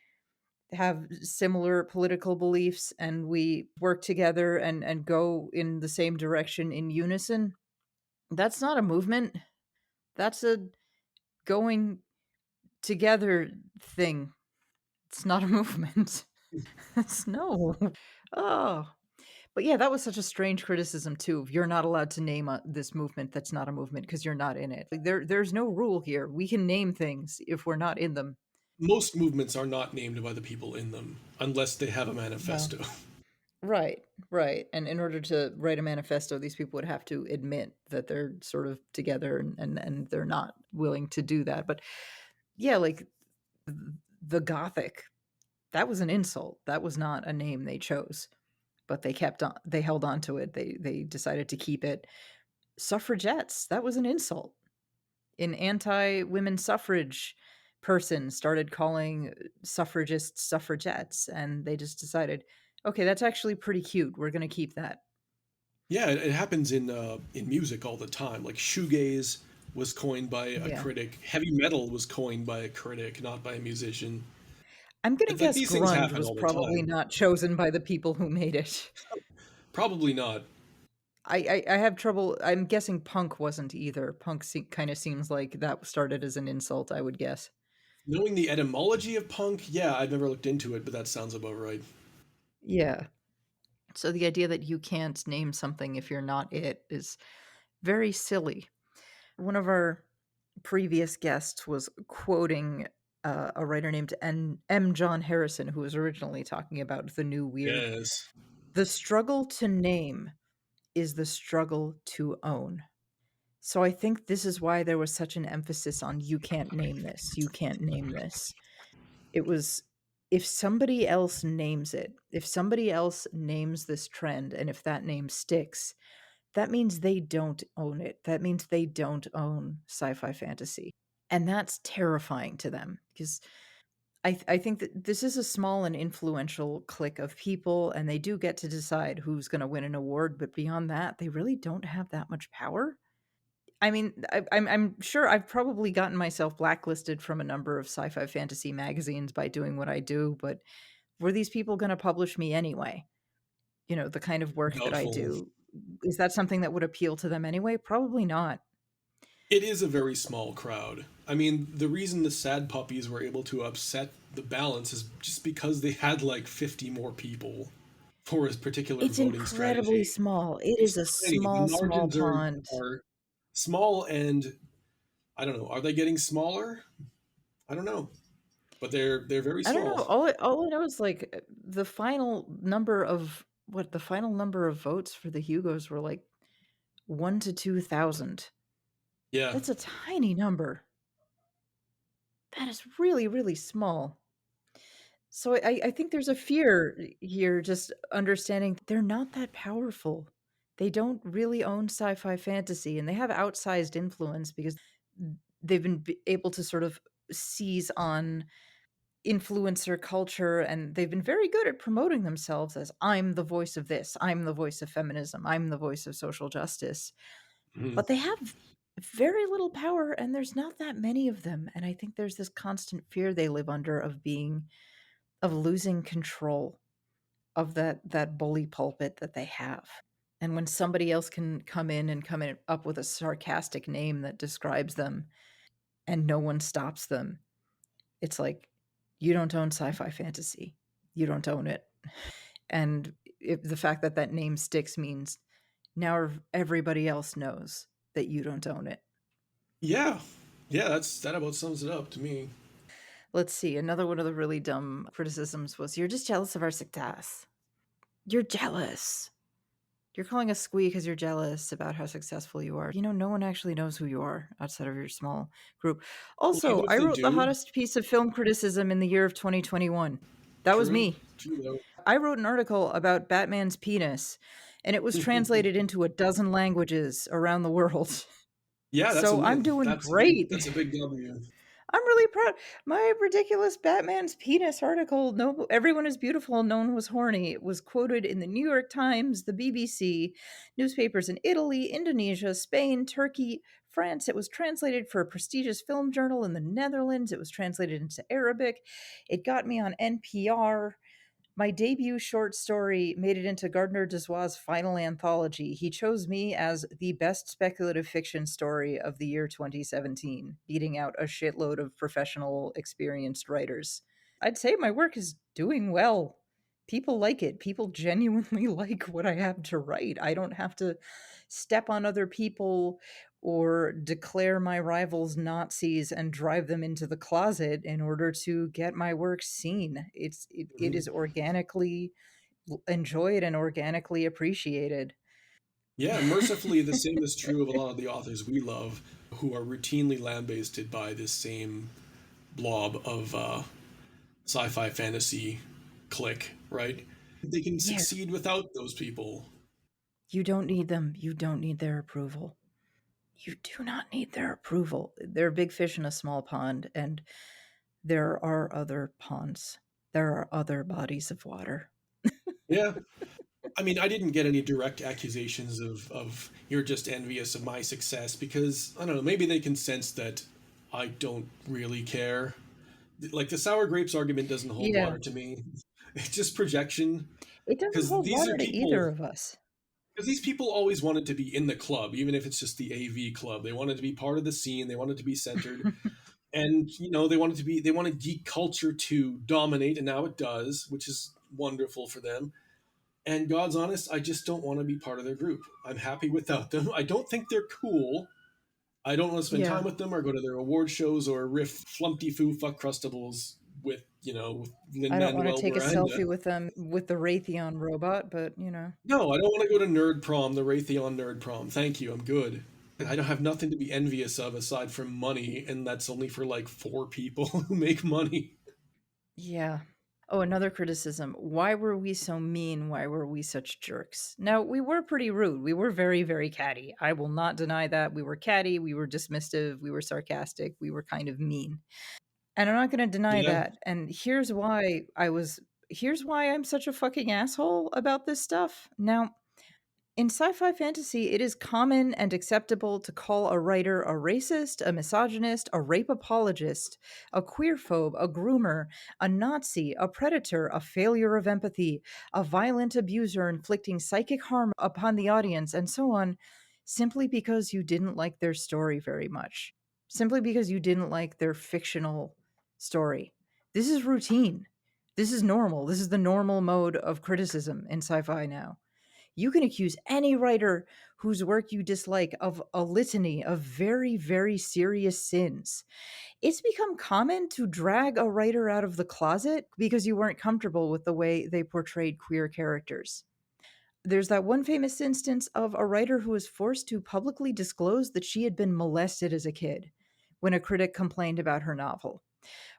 have similar political beliefs, and we work together and go in the same direction in unison. That's not a movement. That's a going together thing. It's not a movement. It's no. Oh. But yeah, that was such a strange criticism too. You're not allowed to name this movement that's not a movement because you're not in it. Like, there's no rule here. We can name things if we're not in them. Most movements are not named by the people in them unless they have a Well, manifesto. right, right. And in order to write a manifesto, these people would have to admit that they're sort of together, and they're not willing to do that. But yeah, like the Gothic, that was an insult. That was not a name they chose, but they held on to it. They decided to keep it. Suffragettes, that was an insult. An anti-women suffrage person started calling suffragists suffragettes, and they just decided, okay, that's actually pretty cute. We're going to keep that. Yeah, it happens in music all the time. Like shoegaze was coined by a Yeah. critic. Heavy metal was coined by a critic, not by a musician. I'm going to It's like guess these things grunge happen was all the probably time. not chosen by the people who made it. Probably not. I have trouble. I'm guessing punk wasn't either. Punk kind of seems like that started as an insult, I would guess. Knowing the etymology of punk, yeah, I've never looked into it, but that sounds about right. Yeah. So the idea that you can't name something if you're not it is very silly. One of our previous guests was quoting a writer named M. John Harrison, who was originally talking about the new weird. Yes. The struggle to name is the struggle to own. So I think this is why there was such an emphasis on you can't name this, you can't name this. It was, if somebody else names it, if somebody else names this trend, and if that name sticks, that means they don't own it. That means they don't own sci-fi fantasy. And that's terrifying to them because I think that this is a small and influential clique of people, and they do get to decide who's going to win an award. But beyond that, they really don't have that much power. I mean, I'm sure I've probably gotten myself blacklisted from a number of sci-fi fantasy magazines by doing what I do, but were these people going to publish me anyway? You know, the kind of work that I Doubtful. do. Is that something that would appeal to them anyway? Probably not. It is a very small crowd. I mean, the reason the sad puppies were able to upset the balance is just because they had like 50 more people for a particular It's voting incredibly strategy. small. It It's is a tiny. The small, small margins are pond. are small, and I don't know. Are they getting smaller? I don't know, but they're very I don't know. small. All I know is like the final number of what the final number of votes for the Hugos were like 1 to 2,000. Yeah, That's a tiny number. That is really, really small. So I think there's a fear here, just understanding they're not that powerful. They don't really own sci-fi fantasy, and they have outsized influence because they've been able to sort of seize on influencer culture, and they've been very good at promoting themselves as I'm the voice of this, I'm the voice of feminism, I'm the voice of social justice. mhm. But they have very little power, and there's not that many of them. And I think there's this constant fear they live under of losing control of that bully pulpit that they have. And when somebody else can come in up with a sarcastic name that describes them and no one stops them, it's like, you don't own sci-fi fantasy. You don't own it. And if the fact that that name sticks means now everybody else knows that you don't own it. Yeah, yeah. That about sums it up to me. Let's see. Another one of the really dumb criticisms was, you're just jealous of our success. You're jealous. You're calling us squee because you're jealous about how successful you are. You know, no one actually knows who you are outside of your small group. Well, even Also, if I they wrote the do, hottest piece of film criticism in the year of 2021. That was true, me. true though. I wrote an article about Batman's penis, and it was translated into a dozen languages around the world. Yeah, So I'm doing that's big. great. That's a big W. I'm really proud. My ridiculous Batman's penis article, "No, everyone is beautiful, no one was horny," was quoted in the New York Times, the BBC, newspapers in Italy, Indonesia, Spain, Turkey, France. It was translated for a prestigious film journal in the Netherlands. It was translated into Arabic. It got me on NPR. My debut short story made it into Gardner Dozois's final anthology. He chose me as the best speculative fiction story of the year 2017, beating out a shitload of professional, experienced writers. I'd say my work is doing well. People like it. People genuinely like what I have to write. I don't have to step on other people or declare my rivals Nazis and drive them into the closet in order to get my work seen. It is organically enjoyed and organically appreciated. Yeah, mercifully, the same is true of a lot of the authors we love who are routinely lambasted by this same blob of sci fi fantasy clique, right? They can Yeah, succeed without those people. you don't need them. You don't need their approval. You do not need their approval. They're a big fish in a small pond, and there are other ponds. There are other bodies of water. Yeah. I mean, I didn't get any direct accusations of you're just envious of my success because, I don't know, maybe they can sense that I don't really care. Like the sour grapes argument doesn't hold Yeah, water to me. It's just projection it doesn't because hold these water are to either people of us. because these people always wanted to be in the club, even if it's just the AV club. They wanted to be part of the scene. They wanted to be centered, and they wanted geek culture to dominate, and now it does, which is wonderful for them. And God's honest, I just don't want to be part of their group. I'm happy without them. I don't think they're cool. I don't want to spend time Yeah. with them or go to their award shows or riff flumpty foo fuck crustables with with Lin I don't want to Manuel take a Miranda. selfie with them with the Raytheon robot, but No, I don't want to go to Nerd Prom, the Raytheon Nerd Prom. Thank you, I'm good. I don't have nothing to be envious of aside from money, and that's only for like four people who make money. yeah. Oh, another criticism. Why were we so mean? Why were we such jerks? Now, we were pretty rude. We were very, very catty. I will not deny that. We were catty. We were dismissive. We were sarcastic. We were kind of mean. And I'm not going to deny Yeah. that. And here's why I'm such a fucking asshole about this stuff. Now, in sci fi fantasy, it is common and acceptable to call a writer a racist, a misogynist, a rape apologist, a queerphobe, a groomer, a Nazi, a predator, a failure of empathy, a violent abuser inflicting psychic harm upon the audience, and so on, simply because you didn't like their story very much. Simply because you didn't like their fictional story. This is routine. This is normal. This is the normal mode of criticism in sci fi now. You can accuse any writer whose work you dislike of a litany of very, very serious sins. It's become common to drag a writer out of the closet because you weren't comfortable with the way they portrayed queer characters. There's that one famous instance of a writer who was forced to publicly disclose that she had been molested as a kid when a critic complained about her novel.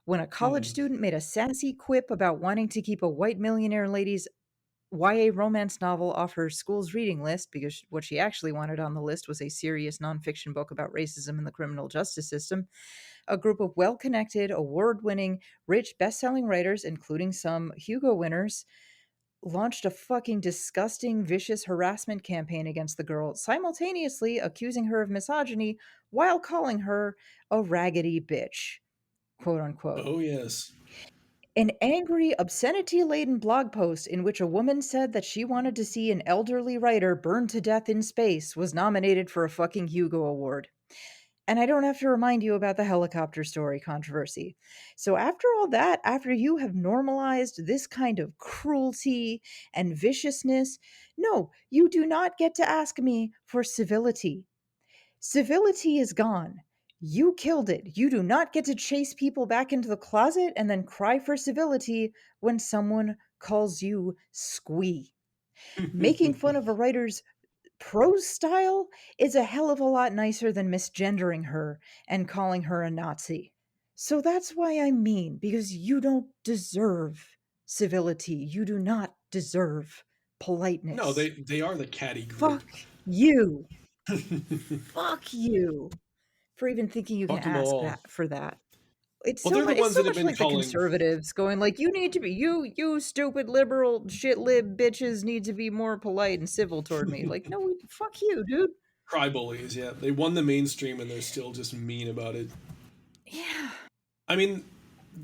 When a college Hmm. student made a sassy quip about wanting to keep a white millionaire lady's YA romance novel off her school's reading list because what she actually wanted on the list was a serious nonfiction book about racism in the criminal justice system. A group of well connected, award winning, rich, best selling writers, including some Hugo winners, launched a fucking disgusting, vicious harassment campaign against the girl, simultaneously accusing her of misogyny while calling her a raggedy bitch, quote unquote. Oh yes. An angry, obscenity laden blog post in which a woman said that she wanted to see an elderly writer burned to death in space was nominated for a fucking Hugo Award. And I don't have to remind you about the helicopter story controversy. So, after all that, after you have normalized this kind of cruelty and viciousness, no, you do not get to ask me for civility. Civility is gone. You killed it. You do not get to chase people back into the closet and then cry for civility when someone calls you squee. Making fun of a writer's prose style is a hell of a lot nicer than misgendering her and calling her a Nazi. So that's why I'm mean, because you don't deserve civility. You do not deserve No, politeness. they are the catty group. Fuck you. Fuck you for even thinking you can Fuck them ask all. that for that. It's Well, so they're the much. It's ones so that have much been like the calling. conservatives going like, you need to be you stupid liberal shit lib bitches need to be more polite and civil toward me. Like, no, fuck you, dude. Cry bullies, yeah. They won the mainstream and they're still just mean about it. Yeah, I mean,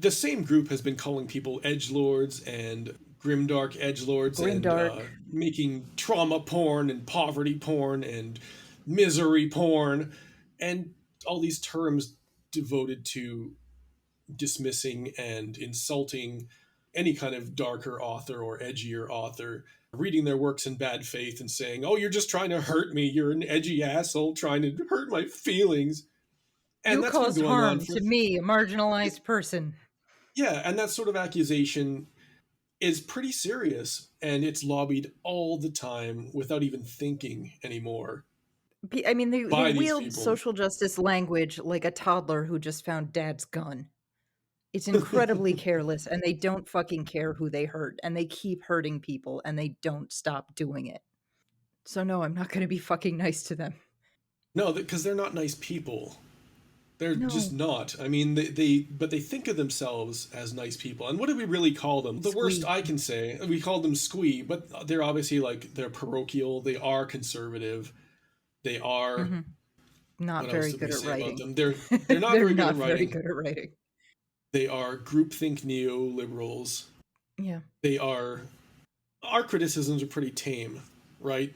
the same group has been calling people edgelords and grimdark edgelords and grimdark. making trauma porn and poverty porn and misery porn and all these terms devoted to dismissing and insulting any kind of darker author or edgier author, reading their works in bad faith and saying, "Oh, you're just trying to hurt me. You're an edgy asshole trying to hurt my feelings." And You that's been caused going on harm for to me, a marginalized person. yeah, and that sort of accusation is pretty serious and it's lobbied all the time without even thinking anymore I mean, they by these wield people. social justice language like a toddler who just found dad's gun. It's incredibly careless, and they don't fucking care who they hurt, and they keep hurting people, and they don't stop doing it. So no, I'm not gonna be fucking nice to them. No, because they're not nice people. They're just No. not. I mean, but they think of themselves as nice people. And what do we really call them? The worst Squee. I can say, we call them squee, but they're obviously like they're parochial. They are conservative. They are. Mhm. Not What else very did we good at say about writing. them? They're not They're very good at not very writing. good at writing. They are groupthink neoliberals. Yeah. They are. Our criticisms are pretty tame, right?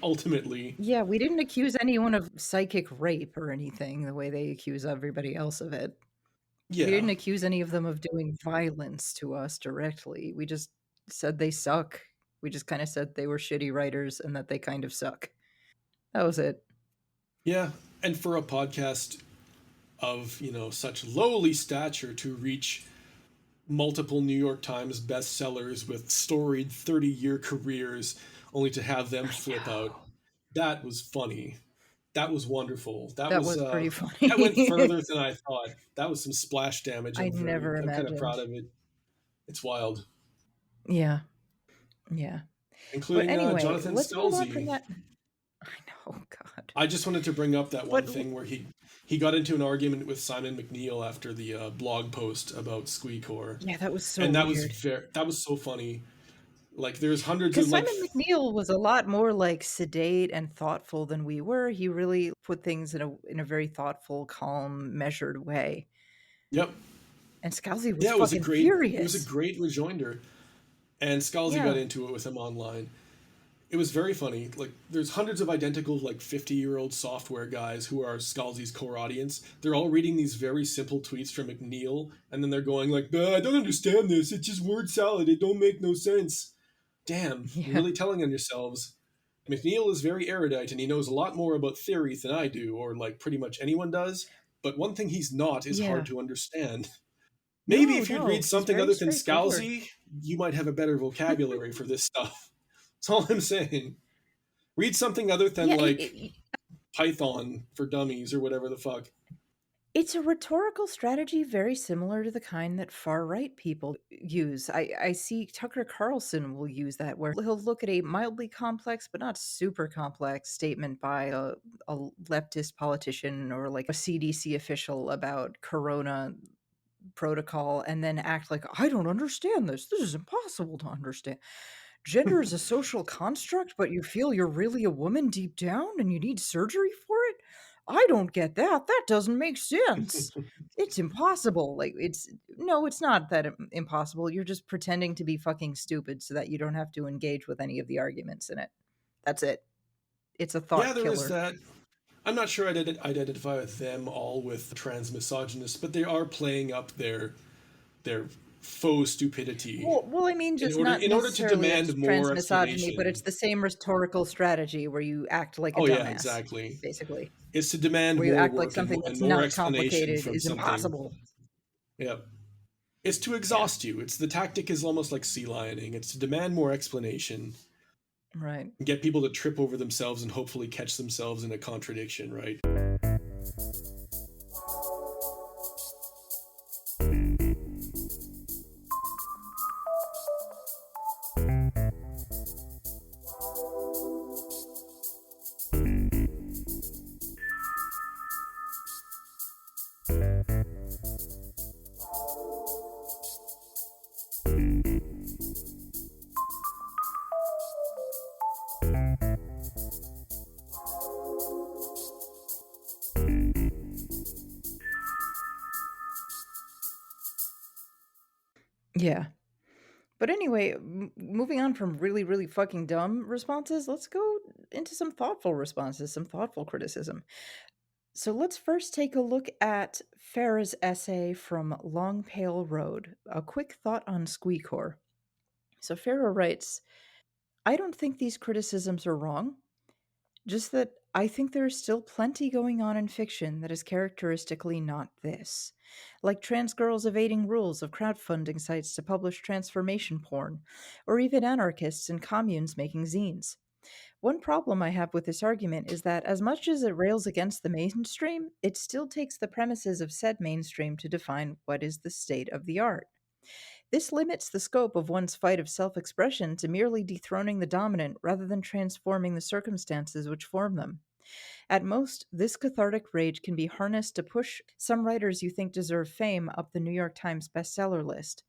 Ultimately, Yeah, we didn't accuse anyone of psychic rape or anything the way they accuse everybody else of it. We yeah. didn't accuse any of them of doing violence to us directly. We just said they suck. We just kinda said they were shitty writers and that they kind of suck. That was it. Yeah. And for a podcast of, such lowly stature to reach multiple New York Times bestsellers with storied 30-year careers only to have them I flip out. know. That was funny. That was wonderful. That was pretty That went funny. further than I thought. That was some splash damage. I never I'm kind of proud imagined. of it. It's wild. Yeah, yeah. But Including anyway, Jonathan let's move on from Stelzy. that. I know, God. I just wanted to bring up that one But thing where he got into an argument with Simon McNeil after the blog post about squeecore, yeah, that was so and weird. that was so funny. Like there's hundreds of Because like Simon McNeil was a lot more like sedate and thoughtful than we were. He really put things in a very thoughtful, calm, measured way. yep. And Scalzi was Yeah, fucking it was a furious. great rejoinder. And Scalzi got Yeah. into it with him online. It was very funny. Like there's hundreds of identical like 50-year-old software guys who are Scalzi's core audience. They're all reading these very simple tweets from McNeil and then they're going like, I don't understand this. It's just word salad. It don't make no sense. Damn, you're Yeah. really telling on yourselves. McNeil is very erudite and he knows a lot more about theories than I do, or like pretty much anyone does. But one thing he's not is hard Yeah. to understand. Maybe No, if you'd no, read he's something very other than straightforward. Scalzi, you might have a better vocabulary for this stuff. That's all I'm saying. Read something other than Yeah, like Python for dummies or whatever the fuck. it's a rhetorical strategy very similar to the kind that far-right people use. I see Tucker Carlson will use that, where he'll look at a mildly complex, but not super complex statement by a leftist politician or like a CDC official about corona protocol and then act like, I don't understand this. This is impossible to understand. Gender is a social construct, but you feel you're really a woman deep down and you need surgery for it? I don't get that. That doesn't make sense. It's impossible. Like, it's no, it's not that impossible. You're just pretending to be fucking stupid so that you don't have to engage with any of the arguments in it. That's it. It's a Yeah, thought there is killer. that. I'm not sure I'd identify with them all with trans misogynists, but they are playing up their faux stupidity Well, I mean, just not in order to necessarily as demand trans more misogyny, but explanation. it's the same rhetorical strategy where you act like a Oh yeah, dumbass, exactly. basically. It's to demand Where you more act like work something and that's more not explanation complicated from is something. impossible. Yeah. It's to Yeah, exhaust you. It's the tactic is almost like sea lioning. It's to demand more explanation right. and get people to trip over themselves and hopefully catch themselves in a contradiction, right? Yeah. But anyway, moving on from really, really fucking dumb responses, let's go into some thoughtful responses, some thoughtful criticism. So let's first take a look at Farah's essay from Long Pale Road, a quick thought on squeecore. So Farah writes, I don't think these criticisms are wrong, just that I think there is still plenty going on in fiction that is characteristically not this. Like trans girls evading rules of crowdfunding sites to publish transformation porn, or even anarchists and communes making zines. One problem I have with this argument is that as much as it rails against the mainstream, it still takes the premises of said mainstream to define what is the state of the art. This limits the scope of one's fight of self expression to merely dethroning the dominant rather than transforming the circumstances which form them. At most, this cathartic rage can be harnessed to push some writers you think deserve fame up the New York Times bestseller list.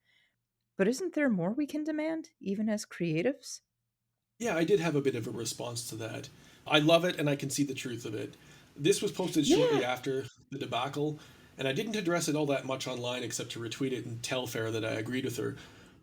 But isn't there more we can demand, even as creatives? Yeah, I did have a bit of a response to that. I love it and I can see the truth of it. This was posted shortly Yeah. after the debacle, and I didn't address it all that much online except to retweet it and tell Farah that I agreed with her.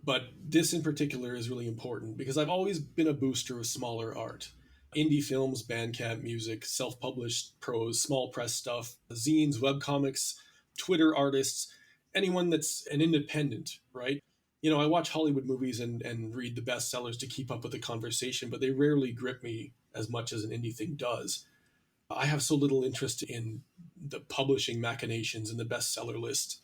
But this in particular is really important because I've always been a booster of smaller art. Indie films, Bandcamp music, self published prose, small press stuff, zines, webcomics, Twitter artists, anyone that's an independent, right? I watch Hollywood movies and read the bestsellers to keep up with the conversation, but they rarely grip me as much as an indie thing does. I have so little interest in the publishing machinations and the bestseller list.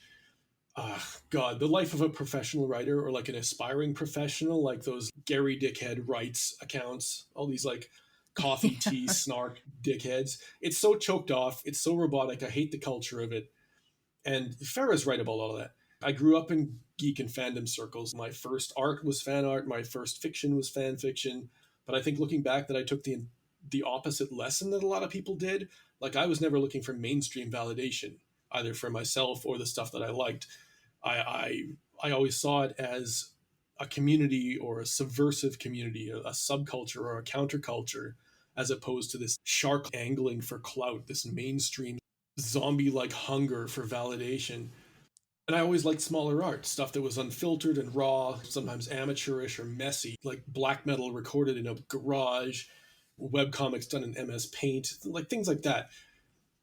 God, the life of a professional writer or like an aspiring professional, like those Gary Dickhead writes accounts, all these like coffee tea snark dickheads. It's so choked off. It's so robotic. I hate the culture of it. And Farah's right about all of that. I grew up in geek and fandom circles. My first art was fan art. My first fiction was fan fiction. But I think looking back, that I took the opposite lesson that a lot of people did. Like I was never looking for mainstream validation, either for myself or the stuff that I liked. I always saw it as a community or a subversive community, a subculture or a counterculture, as opposed to this shark angling for clout, this mainstream zombie like hunger for validation. And I always liked smaller art, stuff that was unfiltered and raw, sometimes amateurish or messy, like black metal recorded in a garage, webcomics done in MS Paint, like things like that.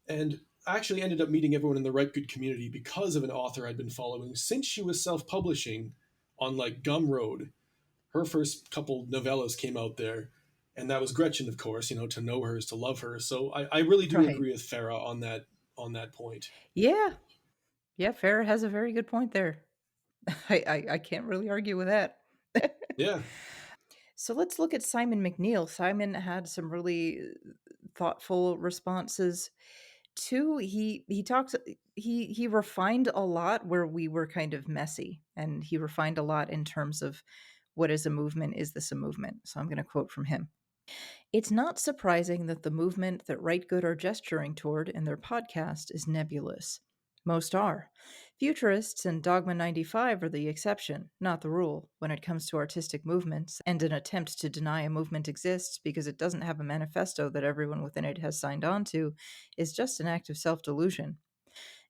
And I actually ended up meeting everyone in the Rite Gud community because of an author I'd been following since she was self publishing on like Gumroad. Her first couple novellas came out there. And that was Gretchen, of course. To know her is to love her. So I really do Right. agree with Farah on that point. Yeah. Yeah, Farah has a very good point there. I can't really argue with that. Yeah. So let's look at Simon McNeil. Simon had some really thoughtful responses. Two, he talks he refined a lot where we were kind of messy, and he refined a lot in terms of what is a movement, is this a movement? So I'm going to quote from him. It's not surprising that the movement that Right Good are gesturing toward in their podcast is nebulous. Most are. Futurists and Dogma 95 are the exception, not the rule, when it comes to artistic movements, and an attempt to deny a movement exists because it doesn't have a manifesto that everyone within it has signed on to is just an act of self delusion.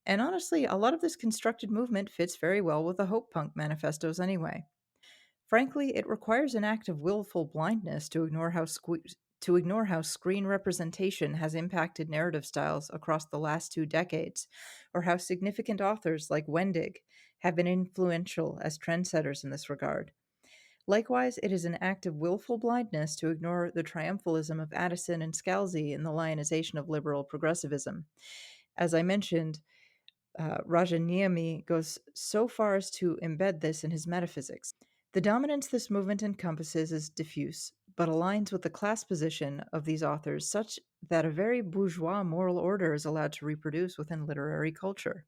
And honestly, a lot of this constructed movement fits very well with the Hope Punk manifestos anyway. Frankly, it requires an act of willful blindness to ignore how screen representation has impacted narrative styles across the last 2 decades, or how significant authors like Wendig have been influential as trendsetters in this regard. Likewise, it is an act of willful blindness to ignore the triumphalism of Addison and Scalzi in the lionization of liberal progressivism. As I mentioned, Rajaniami goes so far as to embed this in his metaphysics. The dominance this movement encompasses is diffuse, but aligns with the class position of these authors such that a very bourgeois moral order is allowed to reproduce within literary culture.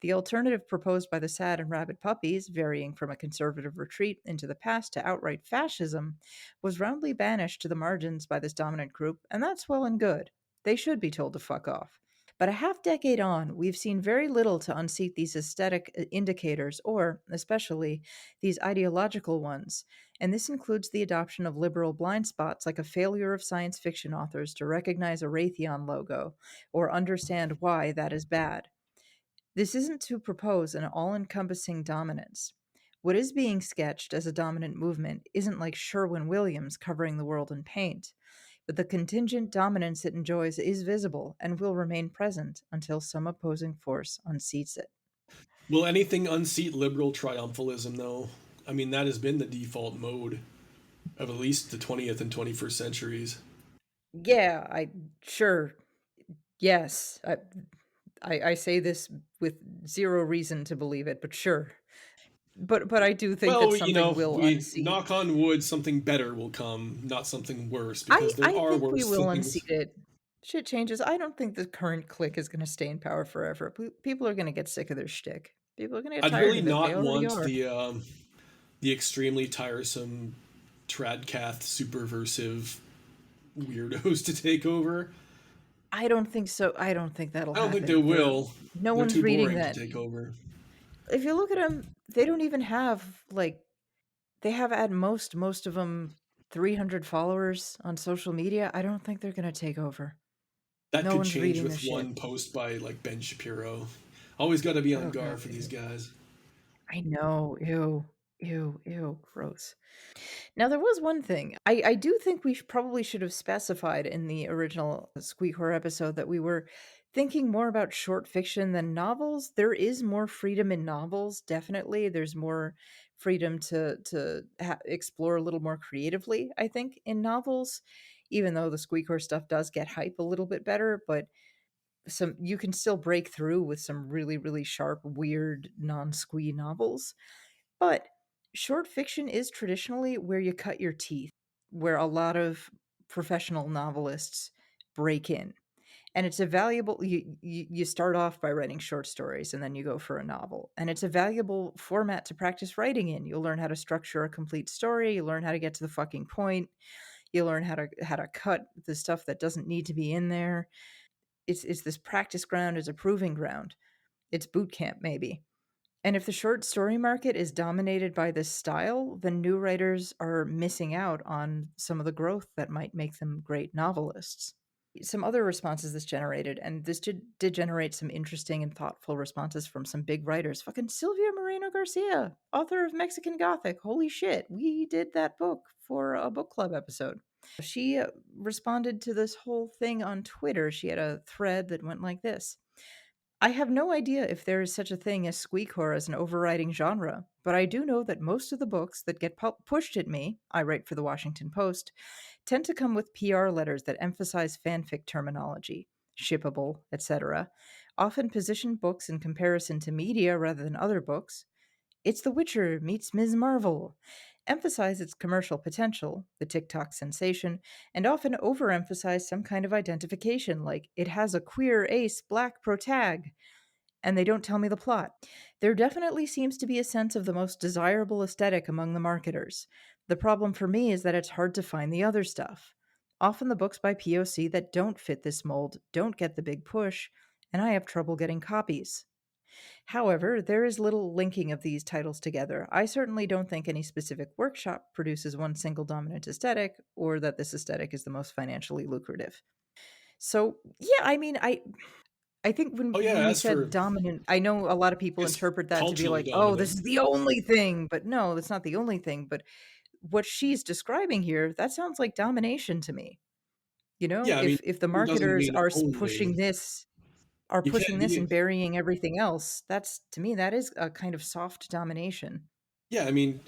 The alternative proposed by the Sad and Rabid Puppies, varying from a conservative retreat into the past to outright fascism, was roundly banished to the margins by this dominant group, and that's well and good. They should be told to fuck off. But a half decade on, we've seen very little to unseat these aesthetic indicators, or, especially, these ideological ones. And this includes the adoption of liberal blind spots like a failure of science fiction authors to recognize a Raytheon logo or understand why that is bad. This isn't to propose an all encompassing dominance. What is being sketched as a dominant movement isn't like Sherwin Williams covering the world in paint, but the contingent dominance it enjoys is visible and will remain present until some opposing force unseats it. Will anything unseat liberal triumphalism, though? I mean, that has been the default mode of at least the 20th and 21st centuries. Yeah, I sure. Yes. I say this with zero reason to believe it, but sure. But I do think that Well, something will we unseat. knock on wood, something better will come, not something worse, I because there I are think we worse will things. unseat it. Shit changes. I don't think the current clique is going to stay in power forever. People are going to get sick of their shtick. People are going to get I'd tired really of it. They not already want are. the extremely tiresome tradcath superversive weirdos to take over. I don't think so. I don't think that'll I don't think they happen. will. No They're one's too reading boring to that. take over. If you look at them, they don't even have like they have at most of them 300 followers on social media. I don't think they're going to take over. That No could one's change reading their with shit. one post by like Ben Shapiro. Always got to be on Oh god. guard for these guys. I know. Ew. Ew. Ew. Gross. Now, there was one thing. I do think we probably should have specified in the original Squeecore episode that we were thinking more about short fiction than novels. There is more freedom in novels, definitely. There's more freedom to explore a little more creatively, I think, in novels, even though the Squeecore stuff does get hype a little bit better, but some you can still break through with some really, really sharp, weird, non-squee novels. But short fiction is traditionally where you cut your teeth, where a lot of professional novelists break in. And it's a valuable you start off by writing short stories and then you go for a novel. And it's a valuable format to practice writing in. You'll learn how to structure a complete story, you learn how to get to the fucking point, you learn how to cut the stuff that doesn't need to be in there. It's this practice ground, it's a proving ground. It's boot camp maybe. And if the short story market is dominated by this style, then new writers are missing out on some of the growth that might make them great novelists. Some other responses this generated, and this did generate some interesting and thoughtful responses from some big writers. Fucking Silvia Moreno Garcia, author of Mexican Gothic. Holy shit, we did that book for a book club episode. She responded to this whole thing on Twitter. She had a thread that went like this: I have no idea if there is such a thing as squeecore as an overriding genre, but I do know that most of the books that get pushed at me, I write for the Washington Post, tend to come with PR letters that emphasize fanfic terminology, shippable, etc., often position books in comparison to media rather than other books. It's The Witcher meets Ms. Marvel. Emphasize its commercial potential, the TikTok sensation, and often overemphasize some kind of identification, like it has a queer ace black protag, and they don't tell me the plot. There definitely seems to be a sense of the most desirable aesthetic among the marketers. The problem for me is that it's hard to find the other stuff. Often the books by POC that don't fit this mold don't get the big push, and I have trouble getting copies. However, there is little linking of these titles together. I certainly don't think any specific workshop produces one single dominant aesthetic, or that this aesthetic is the most financially lucrative. So, yeah, I mean, I think Oh yeah, when we as said for dominant, I know a lot of people it's interpret that to be culturally like, "Oh, this dominant. is the only thing." But no, that's not the only thing, but what she's describing here, that sounds like domination to me. You know, Yeah, I mean, if the it doesn't marketers mean are only. You pushing can't this be. and burying everything else, that's to me that is a kind of soft domination. Yeah, I mean,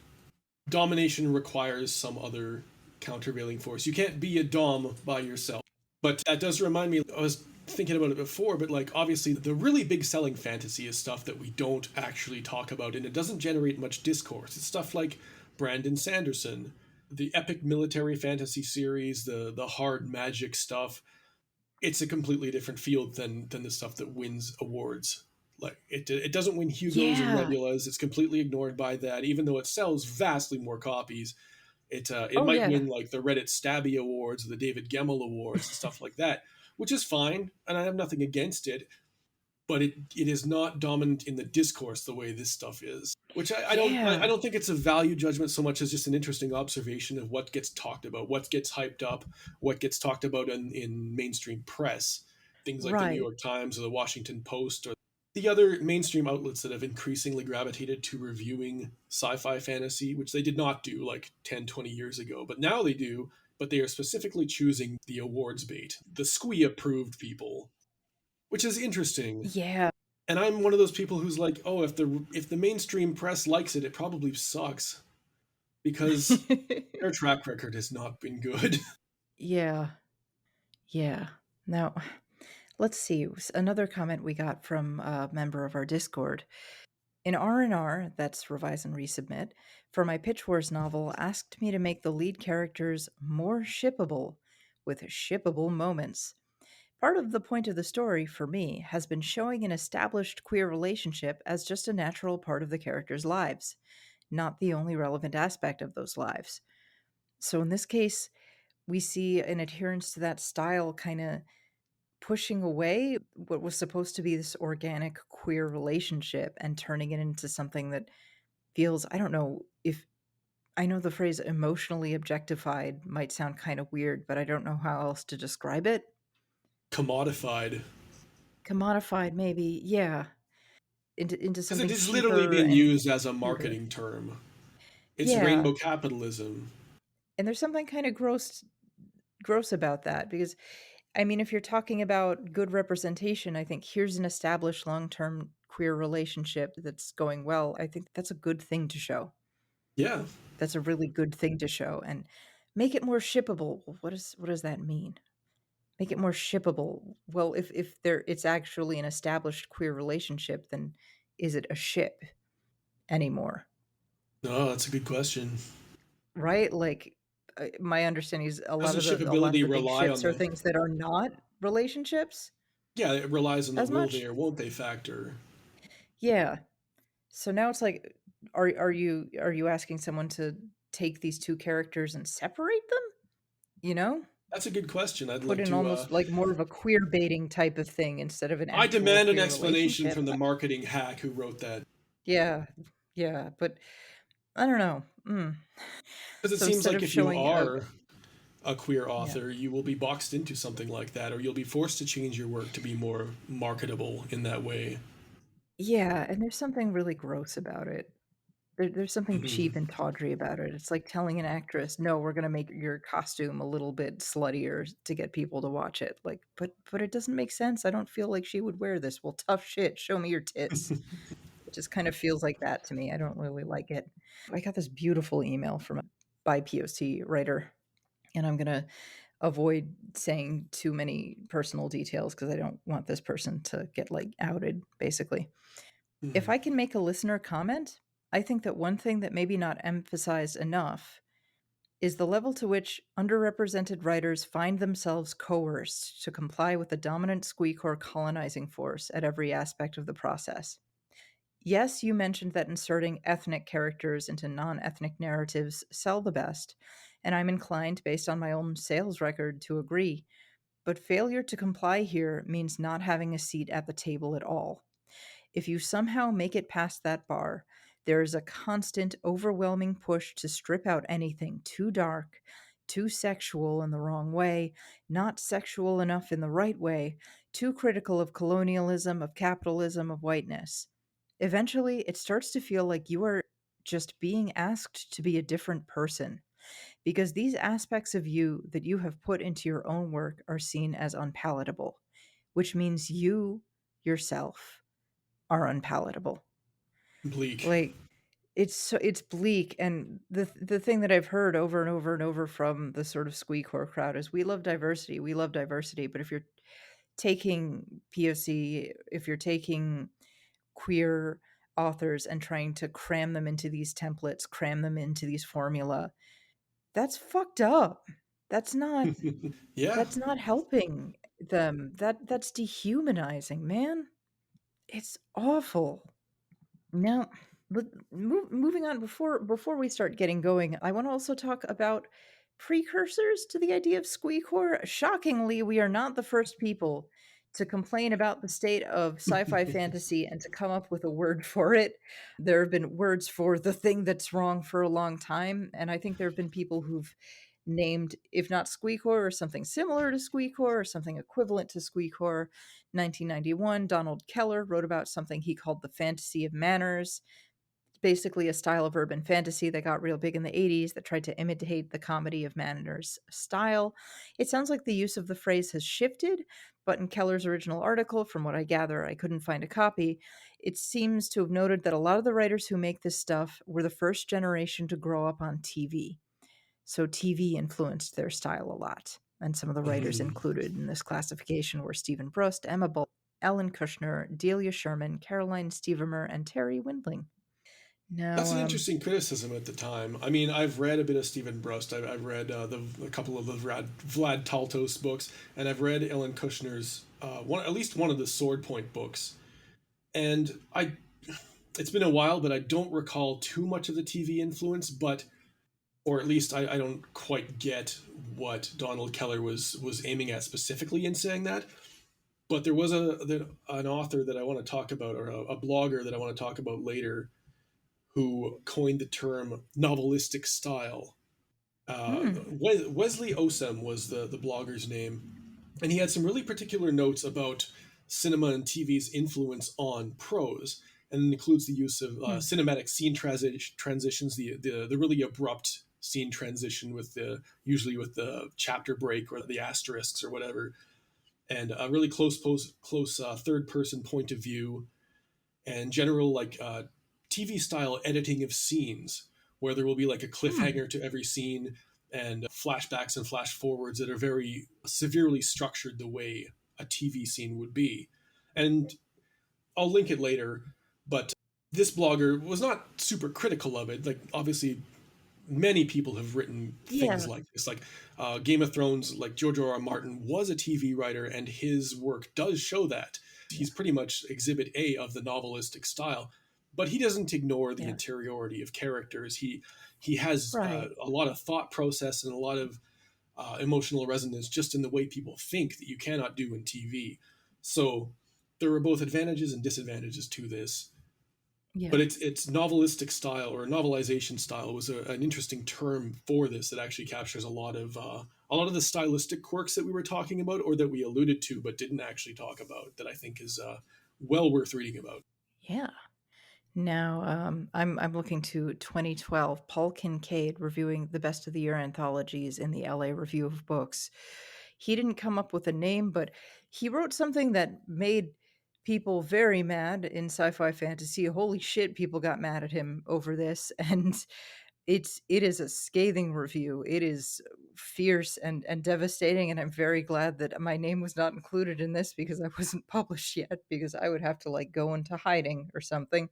domination requires some other countervailing force. You can't be a dom by yourself. But that does remind me, I was thinking about it before, but like obviously the really big selling fantasy is stuff that we don't actually talk about and it doesn't generate much discourse. It's stuff like Brandon Sanderson, the epic military fantasy series, the hard magic stuff. It's a completely different field than the stuff that wins awards. Like it doesn't win Hugos or Yeah. Nebulas. It's completely ignored by that, even though it sells vastly more copies. It Oh, might yeah. win like the Reddit Stabby Awards or the David Gemmell Awards and stuff like that, which is fine, and I have nothing against it. But it is not dominant in the discourse the way this stuff is. Which I Yeah. don't think it's a value judgment so much as just an interesting observation of what gets talked about, what gets hyped up, what gets talked about in mainstream press, things like the New Right. York Times or the Washington Post or the other mainstream outlets that have increasingly gravitated to reviewing sci-fi fantasy, which they did not do like 10, 20 years ago, but now they do, but they are specifically choosing the awards bait, the squee approved people, which is interesting. Yeah. And I'm one of those people who's like, oh, if the mainstream press likes it, it probably sucks because their track record has not been good. Yeah. Yeah. Now, let's see. Another comment we got from a member of our Discord. In R&R, that's Revise and Resubmit, for my Pitch Wars novel, asked me to make the lead characters more shippable, with shippable moments. Part of the point of the story, for me, has been showing an established queer relationship as just a natural part of the characters' lives, not the only relevant aspect of those lives. So in this case, we see an adherence to that style kind of pushing away what was supposed to be this organic queer relationship and turning it into something that feels, I don't know if I know the phrase emotionally objectified might sound kind of weird, but I don't know how else to describe it. Commodified. Commodified, maybe, yeah, into Because it something is literally cheaper being and used as a cuter. marketing term. It's Yeah, rainbow capitalism. and there's something kind of gross about that because I mean, if you're talking about good representation, I think here's an established long-term queer relationship that's going well. I think that's a good thing to show. Yeah. That's a really good thing to show and make it more shippable. Well, what does that mean? Make it more shippable. Well, if there it's actually an established queer relationship, then is it a ship anymore? No, that's a good question. Right? Like my understanding is Doesn't a lot of shippability the big rely on ships are the? things that are not relationships Yeah, it relies on the as will they much. or won't they factor. Yeah. So now it's like, are you asking someone to take these two characters and separate them? You know? That's a good question. I'd Put like in to. almost like more of a queer baiting type of thing instead of an I actual demand an queer explanation relationship? from the marketing hack who wrote that, Yeah. Yeah, but I don't know. because it So seems instead like of if you showing a are a queer yeah. author, you will be boxed into something like that, or you'll be forced to change your work to be more marketable in that way. Yeah, and there's something really gross about it. There's something cheap and tawdry about it. It's like telling an actress, "No, we're gonna make your costume a little bit sluttier to get people to watch it." Like, but it doesn't make sense. I don't feel like she would wear this. Well, tough shit. Show me your tits. It just kind of feels like that to me. I don't really like it. I got this beautiful email from a BIPOC writer, and I'm gonna avoid saying too many personal details because I don't want this person to get like outed, basically. If I can make a listener comment, I think that one thing that maybe not emphasized enough is the level to which underrepresented writers find themselves coerced to comply with the dominant squeecore colonizing force at every aspect of the process. Yes, you mentioned that inserting ethnic characters into non ethnic narratives sell the best, and I'm inclined, based on my own sales record, to agree. But failure to comply here means not having a seat at the table at all. If you somehow make it past that bar, there is a constant, overwhelming push to strip out anything too dark, too sexual in the wrong way, not sexual enough in the right way, too critical of colonialism, of capitalism, of whiteness. Eventually, it starts to feel like you are just being asked to be a different person because these aspects of you that you have put into your own work are seen as unpalatable, which means you yourself are unpalatable. Bleak. Like it's bleak, and the thing that I've heard over and over and over from the sort of squeecore crowd is we love diversity, but if you're taking POC, if you're taking queer authors and trying to cram them into these templates, cram them into these formula, that's fucked up. That's not Yeah. that's not helping them. That's dehumanizing, man. It's awful. Now, but moving on before we start getting going, I want to also talk about precursors to the idea of squeecore. Shockingly, we are not the first people to complain about the state of sci-fi fantasy and to come up with a word for it. There have been words for the thing that's wrong for a long time, and I think there have been people who've named, if not squeecore, or something similar to squeecore, or something equivalent to squeecore. 1991, Donald Keller wrote about something he called the fantasy of manners, basically a style of urban fantasy that got real big in the 80s that tried to imitate the comedy of Manners' style. It sounds like the use of the phrase has shifted, but in Keller's original article, from what I gather, I couldn't find a copy, it seems to have noted that a lot of the writers who make this stuff were the first generation to grow up on TV. So TV influenced their style a lot. And some of the writers Mhm. included in this classification were Stephen Brust, Emma Bull, Ellen Kushner, Delia Sherman, Caroline Stevermer, and Terry Windling. Now, That's an interesting criticism at the time. I mean, I've read a bit of Stephen Brust. I've read a couple of the Vlad Taltos books, and I've read Ellen Kushner's at least one of the Sword Point books. And it's been a while, but I don't recall too much of the TV influence. But or at least I don't quite get what Donald Keller was aiming at specifically in saying that. But there was an author that I want to talk about, or a blogger that I want to talk about later, who coined the term novelistic style. hmm, Wesley Osem was the blogger's name, and he had some really particular notes about cinema and TV's influence on prose, and it includes the use of hmm, cinematic scene transitions, the really abrupt scene transition with the usually with the chapter break or the asterisks or whatever, and a really close third person point of view, and general TV style editing of scenes where there will be like a hmm. cliffhanger to every scene and flashbacks and flash forwards that are very severely structured the way a TV scene would be. And I'll link it later, but this blogger was not super critical of it. Like, obviously, many people have written things Yeah, like this. Like Game of Thrones, like George R. R. Martin was a TV writer, and his work does show that. yeah, He's pretty much exhibit A of the novelistic style, but he doesn't ignore the yeah. interiority of characters. He has Right. a lot of thought process and a lot of emotional resonance just in the way people think that you cannot do in TV. So there are both advantages and disadvantages to this, but Yeah. it's novelistic style or novelization style was an interesting term for this that actually captures a lot of the stylistic quirks that we were talking about or that we alluded to but didn't actually talk about that I think is well worth reading about. Yeah. Now, I'm looking to 2012, Paul Kincaid reviewing the best of the year anthologies in the LA Review of Books. He didn't come up with a name, but he wrote something that made people very mad in sci-fi fantasy. Holy shit, people got mad at him over this, and it is a scathing review. It is fierce and devastating, and I'm very glad that my name was not included in this because I wasn't published yet, because I would have to like go into hiding or something.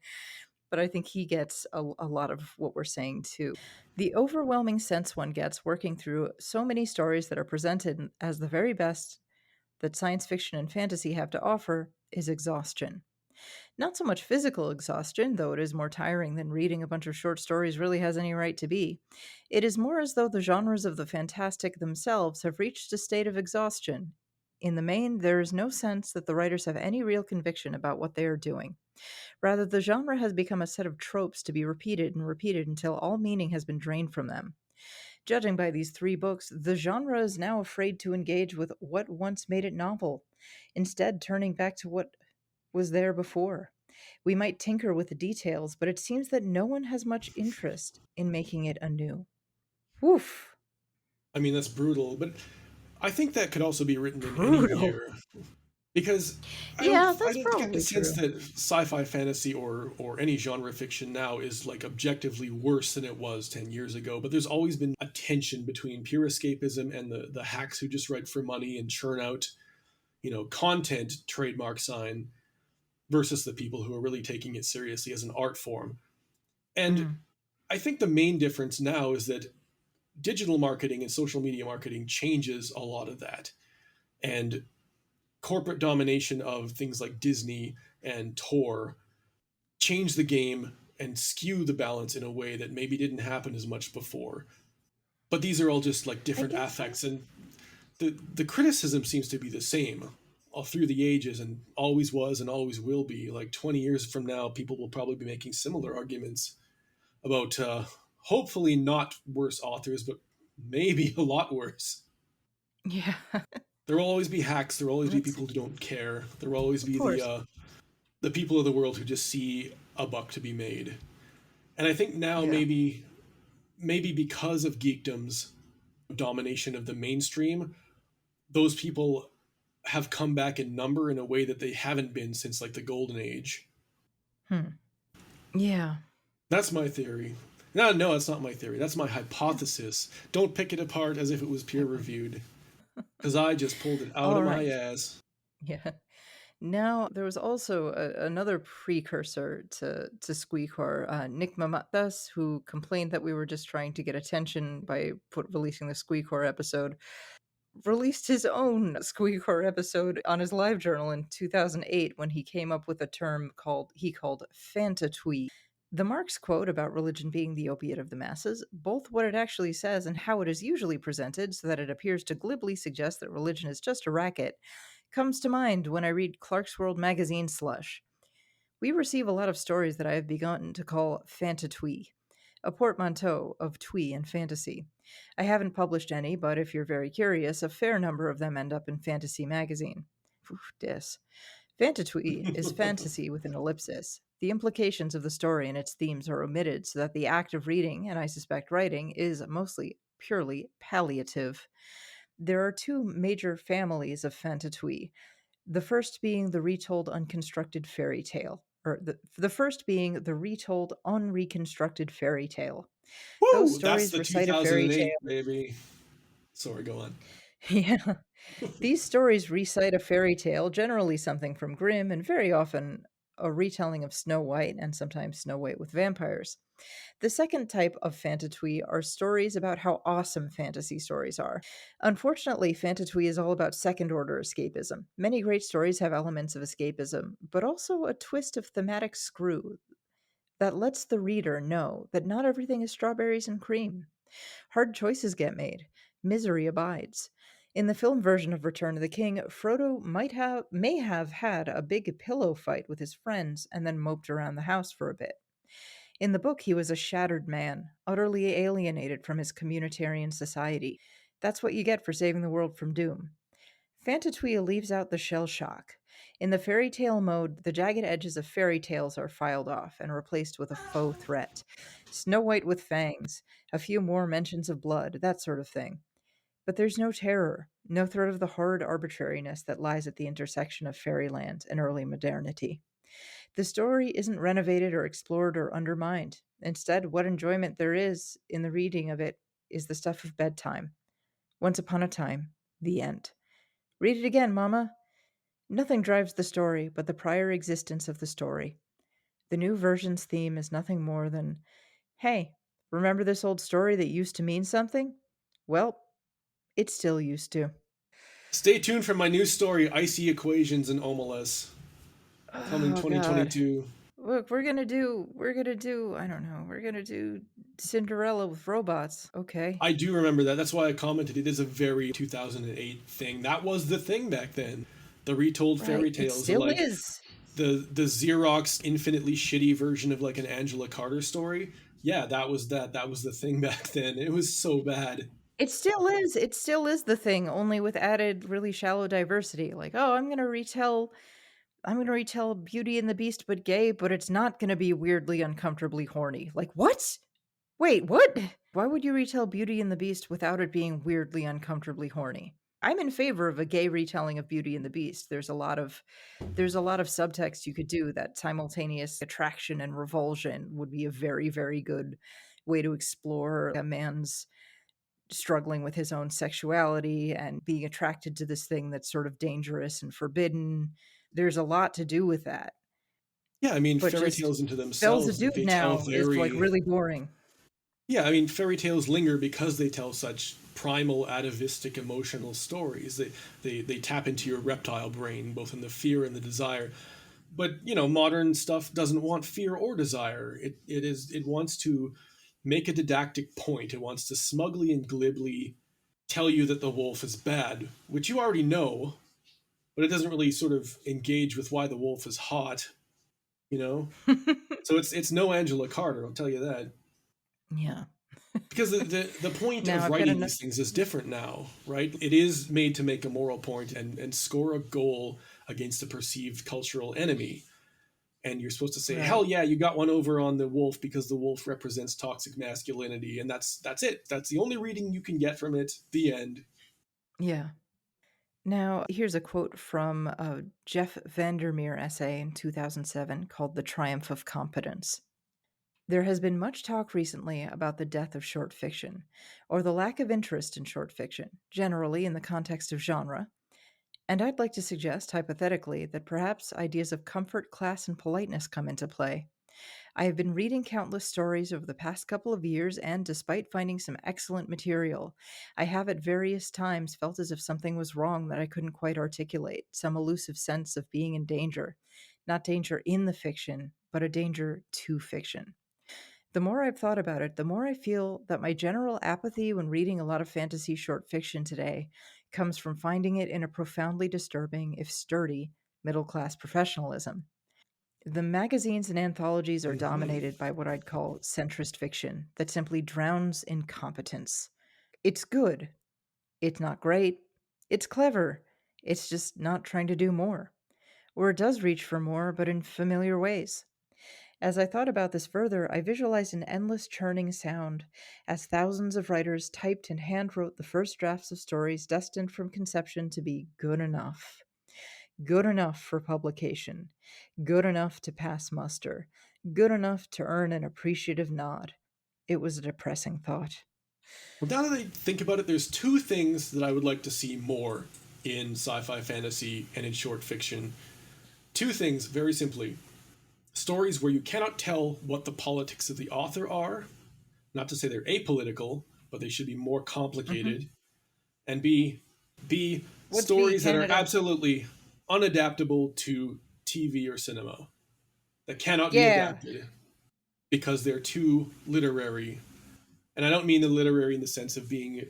But I think he gets a lot of what we're saying too. The overwhelming sense one gets working through so many stories that are presented as the very best that science fiction and fantasy have to offer is exhaustion. Not so much physical exhaustion, though it is more tiring than reading a bunch of short stories really has any right to be. It is more as though the genres of the fantastic themselves have reached a state of exhaustion. In the main, there is no sense that the writers have any real conviction about what they are doing. Rather, the genre has become a set of tropes to be repeated and repeated until all meaning has been drained from them. Judging by these three books, the genre is now afraid to engage with what once made it novel, instead, turning back to what was there before. We might tinker with the details, but it seems that no one has much interest in making it anew. Woof! I mean, that's brutal, but I think that could also be written in any Brutal. year because Yeah, I that's don't get the probably sense true. that sci-fi fantasy or any genre fiction now is like objectively worse than it was 10 years ago, but there's always been a tension between pure escapism and the hacks who just write for money and churn out, content trademark sign versus the people who are really taking it seriously as an art form. And Mm. I think the main difference now is that digital marketing and social media marketing changes a lot of that. And corporate domination of things like Disney and Tor change the game and skew the balance in a way that maybe didn't happen as much before. But these are all just like I different guess so. affects, and the criticism seems to be the same all through the ages and always was and always will be. Like 20 years from now, people will probably be making similar arguments about hopefully not worse authors, but maybe a lot worse. Yeah. There will always be hacks. There will always be Let's people see. who don't care. There will always Of be course. the people of the world who just see a buck to be made. And I think now Yeah. maybe because of geekdom's domination of the mainstream, those people have come back in number in a way that they haven't been since like the golden age. Hmm. Yeah. That's my theory. No, that's not my theory. That's my hypothesis. Don't pick it apart as if it was peer reviewed, because I just pulled it out All of my right. ass. Yeah. Now, there was also another precursor to squeecore, Nick Mamatas, who complained that we were just trying to get attention by releasing the squeecore episode, released his own squeecore episode on his live journal in 2008 when he came up with a term he called fantatwee. The Marx quote about religion being the opiate of the masses, both what it actually says and how it is usually presented so that it appears to glibly suggest that religion is just a racket, comes to mind when I read Clark's World magazine slush. We receive a lot of stories that I have begun to call fantatwee, a portmanteau of twee and fantasy. I haven't published any, but if you're very curious, a fair number of them end up in Fantasy magazine. Dis. Fantatwee is fantasy with an ellipsis. The implications of the story and its themes are omitted so that the act of reading, and I suspect writing, is mostly purely palliative. There are two major families of fantatwee, the first being the retold unconstructed fairy tale, or the first being the retold unreconstructed fairy tale. Those Woo! That's stories the recite a fairy 2008, tale. baby. Sorry, go on. Yeah. These stories recite a fairy tale, generally something from Grimm, and very often a retelling of Snow White, and sometimes Snow White with vampires. The second type of fantatwee are stories about how awesome fantasy stories are. Unfortunately, fantatwee is all about second order escapism. Many great stories have elements of escapism, but also a twist of thematic screw that lets the reader know that not everything is strawberries and cream. Hard choices get made. Misery abides. In the film version of Return of the King, Frodo may have had a big pillow fight with his friends and then moped around the house for a bit. In the book, he was a shattered man, utterly alienated from his communitarian society. That's what you get for saving the world from doom. Fantatwea leaves out the shell shock. In the fairy tale mode, the jagged edges of fairy tales are filed off and replaced with a faux threat. Snow White with fangs, a few more mentions of blood, that sort of thing. But there's no terror, no threat of the horrid arbitrariness that lies at the intersection of fairyland and early modernity. The story isn't renovated or explored or undermined. Instead, what enjoyment there is in the reading of it is the stuff of bedtime. Once upon a time, the end. Read it again, Mama. Nothing drives the story but the prior existence of the story. The new version's theme is nothing more than, hey, remember this old story that used to mean something? Well, it still used to. Stay tuned for my new story, Icy Equations in Omelas, coming Oh God. 2022. Look, I don't know, we're gonna do Cinderella with robots. Okay. I do remember that. That's why I commented. It is a very 2008 thing. That was the thing back then. The retold Right. fairy It tales, still like is. the Xerox infinitely shitty version of like an Angela Carter story. Yeah, that was that. That was the thing back then. It was so bad. It still is. It still is the thing, only with added really shallow diversity. Like, oh, I'm gonna retell Beauty and the Beast but gay, but it's not gonna be weirdly uncomfortably horny. Like, what? Wait, what? Why would you retell Beauty and the Beast without it being weirdly uncomfortably horny? I'm in favor of a gay retelling of Beauty and the Beast. There's a lot of subtext you could do. That simultaneous attraction and revulsion would be a very, very good way to explore a man's struggling with his own sexuality and being attracted to this thing that's sort of dangerous and forbidden. There's a lot to do with that. Yeah, I mean, But fairy just tales into Belle's a themselves, dude they tell now is like very. really boring. Yeah, I mean, fairy tales linger because they tell such primal, atavistic, emotional stories. They tap into your reptile brain, both in the fear and the desire. But modern stuff doesn't want fear or desire. It wants to make a didactic point. It wants to smugly and glibly tell you that the wolf is bad, which you already know, but it doesn't really sort of engage with why the wolf is hot. You know, so it's no Angela Carter. I'll tell you that. Yeah. Because the point Now of I've got writing enough. these things is different now, right? It is made to make a moral point and score a goal against a perceived cultural enemy. And you're supposed to say, hell Right. yeah, you got one over on the wolf because the wolf represents toxic masculinity, and that's it. That's the only reading you can get from it. The end. Yeah. Now, here's a quote from a Jeff Vandermeer essay in 2007 called The Triumph of Competence. There has been much talk recently about the death of short fiction, or the lack of interest in short fiction, generally in the context of genre. And I'd like to suggest, hypothetically, that perhaps ideas of comfort, class, and politeness come into play. I have been reading countless stories over the past couple of years, and despite finding some excellent material, I have at various times felt as if something was wrong that I couldn't quite articulate, some elusive sense of being in danger. Not danger in the fiction, but a danger to fiction. The more I've thought about it, the more I feel that my general apathy when reading a lot of fantasy short fiction today comes from finding it in a profoundly disturbing, if sturdy, middle class professionalism. The magazines and anthologies are Mm-hmm. dominated by what I'd call centrist fiction that simply drowns in competence. It's good. It's not great. It's clever. It's just not trying to do more. Or it does reach for more, but in familiar ways. As I thought about this further, I visualized an endless churning sound as thousands of writers typed and handwrote the first drafts of stories destined from conception to be good enough. Good enough for publication. Good enough to pass muster. Good enough to earn an appreciative nod. It was a depressing thought. Well, now that I think about it, there's two things that I would like to see more in sci-fi fantasy and in short fiction. Two things, very simply. Stories where you cannot tell what the politics of the author are, not to say they're apolitical, but they should be more Hmm. complicated. And B, What's B, stories that are Canada? absolutely unadaptable to TV or cinema, that cannot be Yeah. adapted because they're too literary. And I don't mean the literary in the sense of being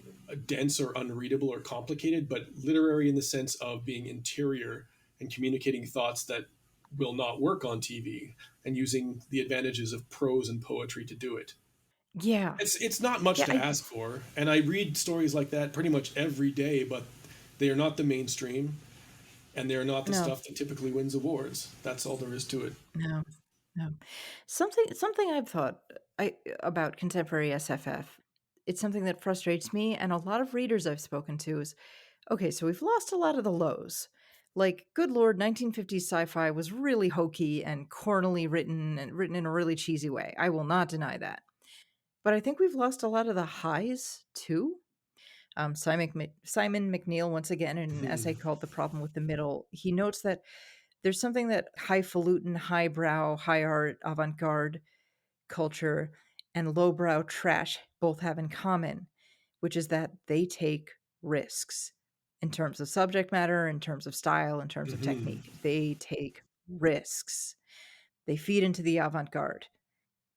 dense or unreadable or complicated, but literary in the sense of being interior and communicating thoughts that will not work on TV and using the advantages of prose and poetry to do it. Yeah. It's not much Yeah. to ask for, and I read stories like that pretty much every day, but they are not the mainstream, and they are not the No, stuff that typically wins awards. That's all there is to it. no, no. Something I've thought about contemporary SFF. It's something that frustrates me and a lot of readers I've spoken to is okay, so we've lost a lot of the lows. Like, good lord, 1950s sci-fi was really hokey and cornily written and written in a really cheesy way. I will not deny that. But I think we've lost a lot of the highs too. Simon McNeill, once again, in an essay called The Problem with the Middle, he notes that there's something that highfalutin, highbrow, high art, avant garde culture and lowbrow trash both have in common, which is that they take risks in terms of subject matter, in terms of style, in terms of Mm-hmm. technique. They take risks. They feed into the avant garde.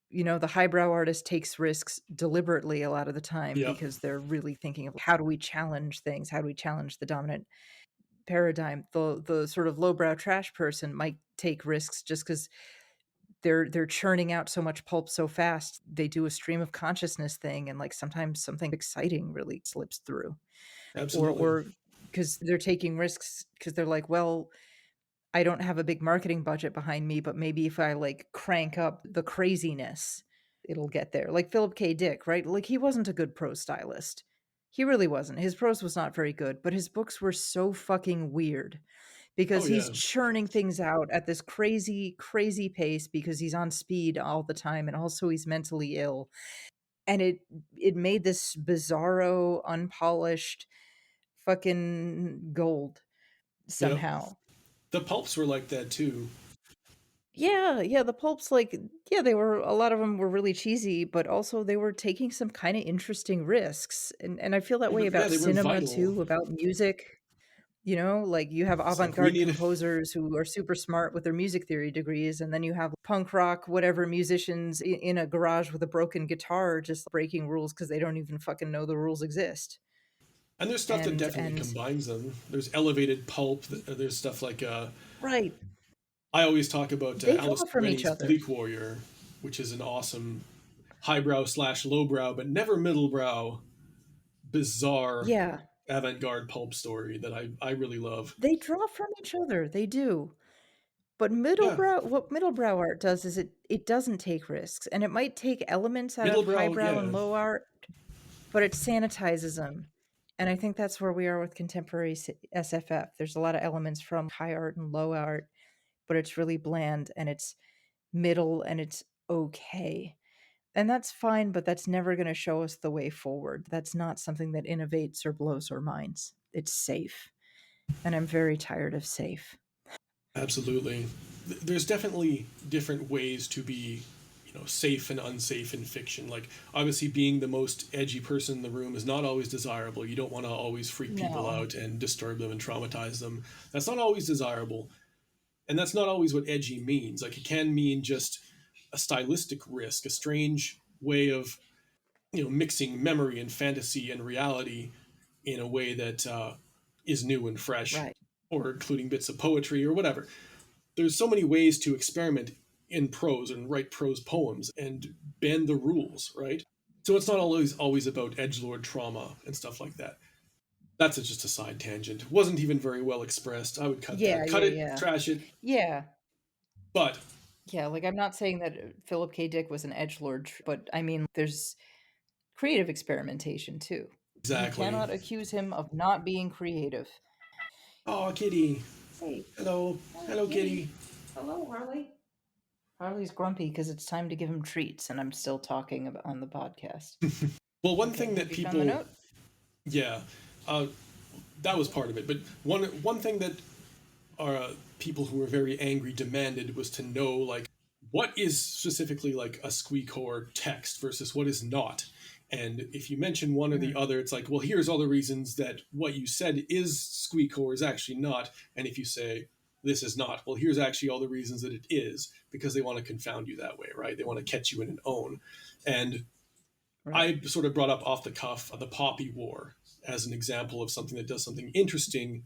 You know, the highbrow artist takes risks deliberately a lot of the time Yep, because they're really thinking of how do we challenge things? How do we challenge the dominant paradigm? The sort of lowbrow trash person might take risks just because they're churning out so much pulp so fast. They do a stream of consciousness thing, and like sometimes something exciting really slips through, absolutely. or because they're taking risks because they're like, well, I don't have a big marketing budget behind me, but maybe if I like crank up the craziness, it'll get there. Like Philip K. Dick, right? Like he wasn't a good prose stylist. He really wasn't. His prose was not very good, but his books were so fucking weird Oh because he's yeah, churning things out at this crazy, crazy pace because he's on speed all the time and also he's mentally ill. And it made this bizarro, unpolished fucking gold yep. somehow. The pulps were like that too. Yeah, yeah, the pulps, like, yeah, they were a lot of them were really cheesy, but also they were taking some kinda interesting risks, and I feel that way Yeah, about they were cinema vital. too, about music, you know? Like, you have It's like we avant-garde need. composers who are super smart with their music theory degrees, and then you have punk rock, whatever musicians in a garage with a broken guitar just breaking rules because they don't even fucking know the rules exist. And there's stuff that definitely And combines them. There's elevated pulp. There's stuff like right, I always talk about they draw Alistair from each Rennie's other. Bleak Warrior, which is an awesome highbrow slash lowbrow, but never middlebrow, bizarre Yeah, avant-garde pulp story that I really love. they draw from each other, they do. But Yeah, what middlebrow art does is it doesn't take risks, and it might take elements out of middlebrow. highbrow and Yeah, low art, but it sanitizes them. And I think that's where we are with contemporary SFF. There's a lot of elements from high art and low art, but it's really bland and it's middle and it's okay. And that's fine, but that's never going to show us the way forward. That's not something that innovates or blows our minds. It's safe. And I'm very tired of safe. absolutely. There's definitely different ways to be, safe and unsafe in fiction. Like obviously being the most edgy person in the room is not always desirable. You don't want to always freak people No. out and disturb them and traumatize them. That's not always desirable. And that's not always what edgy means. Like it can mean just a stylistic risk, a strange way of, mixing memory and fantasy and reality in a way that is new and fresh, Right. or including bits of poetry or whatever. There's so many ways to experiment in prose and write prose poems and bend the rules, right? So it's not always about edgelord trauma and stuff like that. That's just a side tangent. Wasn't even very well expressed. I would cut Yeah, that. Cut yeah, it, yeah. trash it. Yeah. But Yeah, like, I'm not saying that, Philip K. Dick was an edgelord, but, I mean, there's creative experimentation, too. You exactly. cannot accuse him of not being creative. Oh, kitty. Hey. Hello. Hi, Hello, kitty. kitty. Hello, Harley. Harley's grumpy because it's time to give him treats, and I'm still talking on the podcast. Well, one Okay, thing have that you found the people, note? yeah, uh, that was part of it. But one thing that people who were very angry demanded was to know, like, what is specifically like a squeecore text versus what is not. And if you mention one or the Mm, other, it's like, well, here's all the reasons that what you said is squeecore is actually not. And if you say this is not, well, here's actually all the reasons that it is, because they want to confound you that way, right? They want to catch you in an own. And right. I sort of brought up off the cuff the Poppy War as an example of something that does something interesting.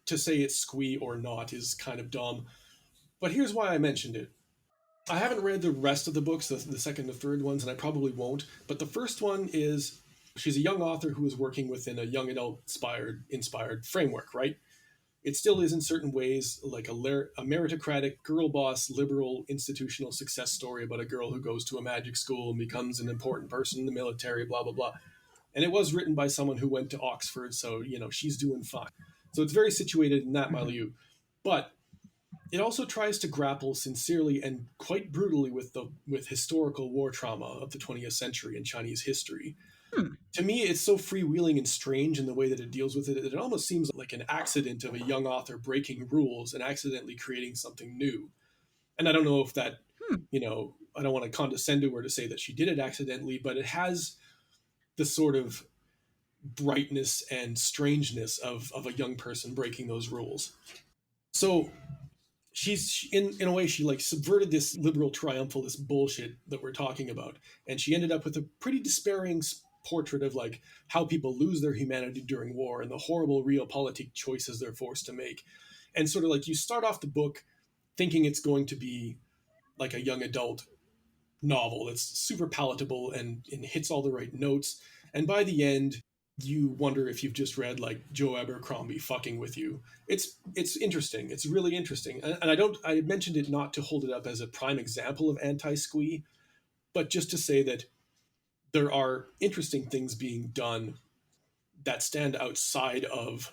To say it's squee or not is kind of dumb. But here's why I mentioned it. I haven't read the rest of the books, the second and third ones, and I probably won't. But the first one is she's a young author who is working within a young adult inspired framework, right? It still is in certain ways like a meritocratic girl boss liberal institutional success story about a girl who goes to a magic school and becomes an important person in the military, blah blah blah. And it was written by someone who went to Oxford, so she's doing fine. So it's very situated in that Mhm. milieu. But it also tries to grapple sincerely and quite brutally with historical war trauma of the 20th century in Chinese history. Hmm. To me, it's so freewheeling and strange in the way that it deals with it that it almost seems like an accident of a young author breaking rules and accidentally creating something new. And I don't know if that, Hmm. I don't want to condescend to her to say that she did it accidentally, but it has the sort of brightness and strangeness of a young person breaking those rules. So she's in a way she like subverted this liberal triumphalist bullshit that we're talking about, and she ended up with a pretty despairing portrait of like how people lose their humanity during war and the horrible realpolitik choices they're forced to make. And sort of like you start off the book thinking it's going to be like a young adult novel that's super palatable and hits all the right notes. And by the end, you wonder if you've just read like Joe Abercrombie fucking with you. It's interesting. It's really interesting. And I mentioned it not to hold it up as a prime example of anti-squee, but just to say that there are interesting things being done that stand outside of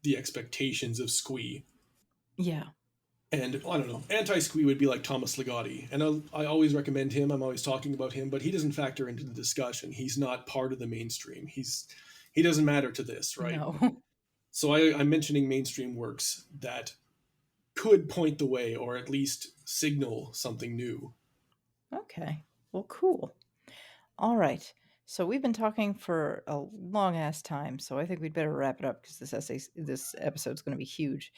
the expectations of squee. Yeah. And I don't know, anti-squee would be like Thomas Ligotti, and I always recommend him. I'm always talking about him, but he doesn't factor into the discussion. He's not part of the mainstream. He doesn't matter to this, right? No. So I'm mentioning mainstream works that could point the way, or at least signal something new. Okay. Well, cool. All right. So we've been talking for a long ass time, so I think we'd better wrap it up because this episode's going to be huge.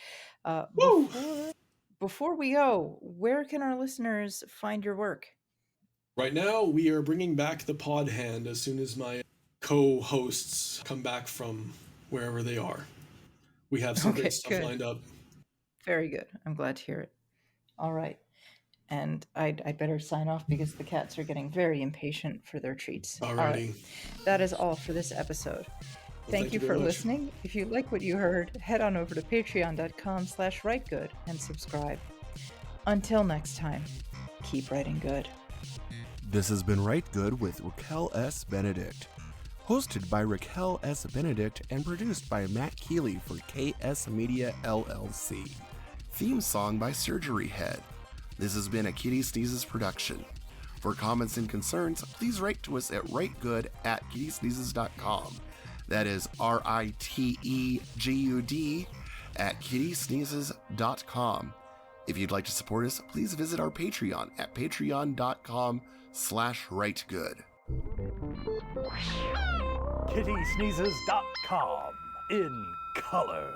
Woo! Before we go, where can our listeners find your work? Right now, we are bringing back the Podhand as soon as my co-hosts come back from wherever they are. We have some great Okay, stuff good. lined up. Very good. I'm glad to hear it. All right. and I'd better sign off because the cats are getting very impatient for their treats. All right, Alrighty. that is all for this episode. Well, Thank you very for much. listening. If you like what you heard, head on over to patreon.com/writegood and subscribe. Until next time, keep writing good. This has been Rite Good with Raquel S. Benedict. Hosted by Raquel S. Benedict and produced by Matt Keeley for KS Media LLC. Theme song by Surgery Head. This has been a Kitty Sneezes production. For comments and concerns, please write to us at writegood@kittysneezes.com. That is RITEGUD @kittysneezes.com. If you'd like to support us, please visit our Patreon at patreon.com/writegood. kittysneezes.com in color.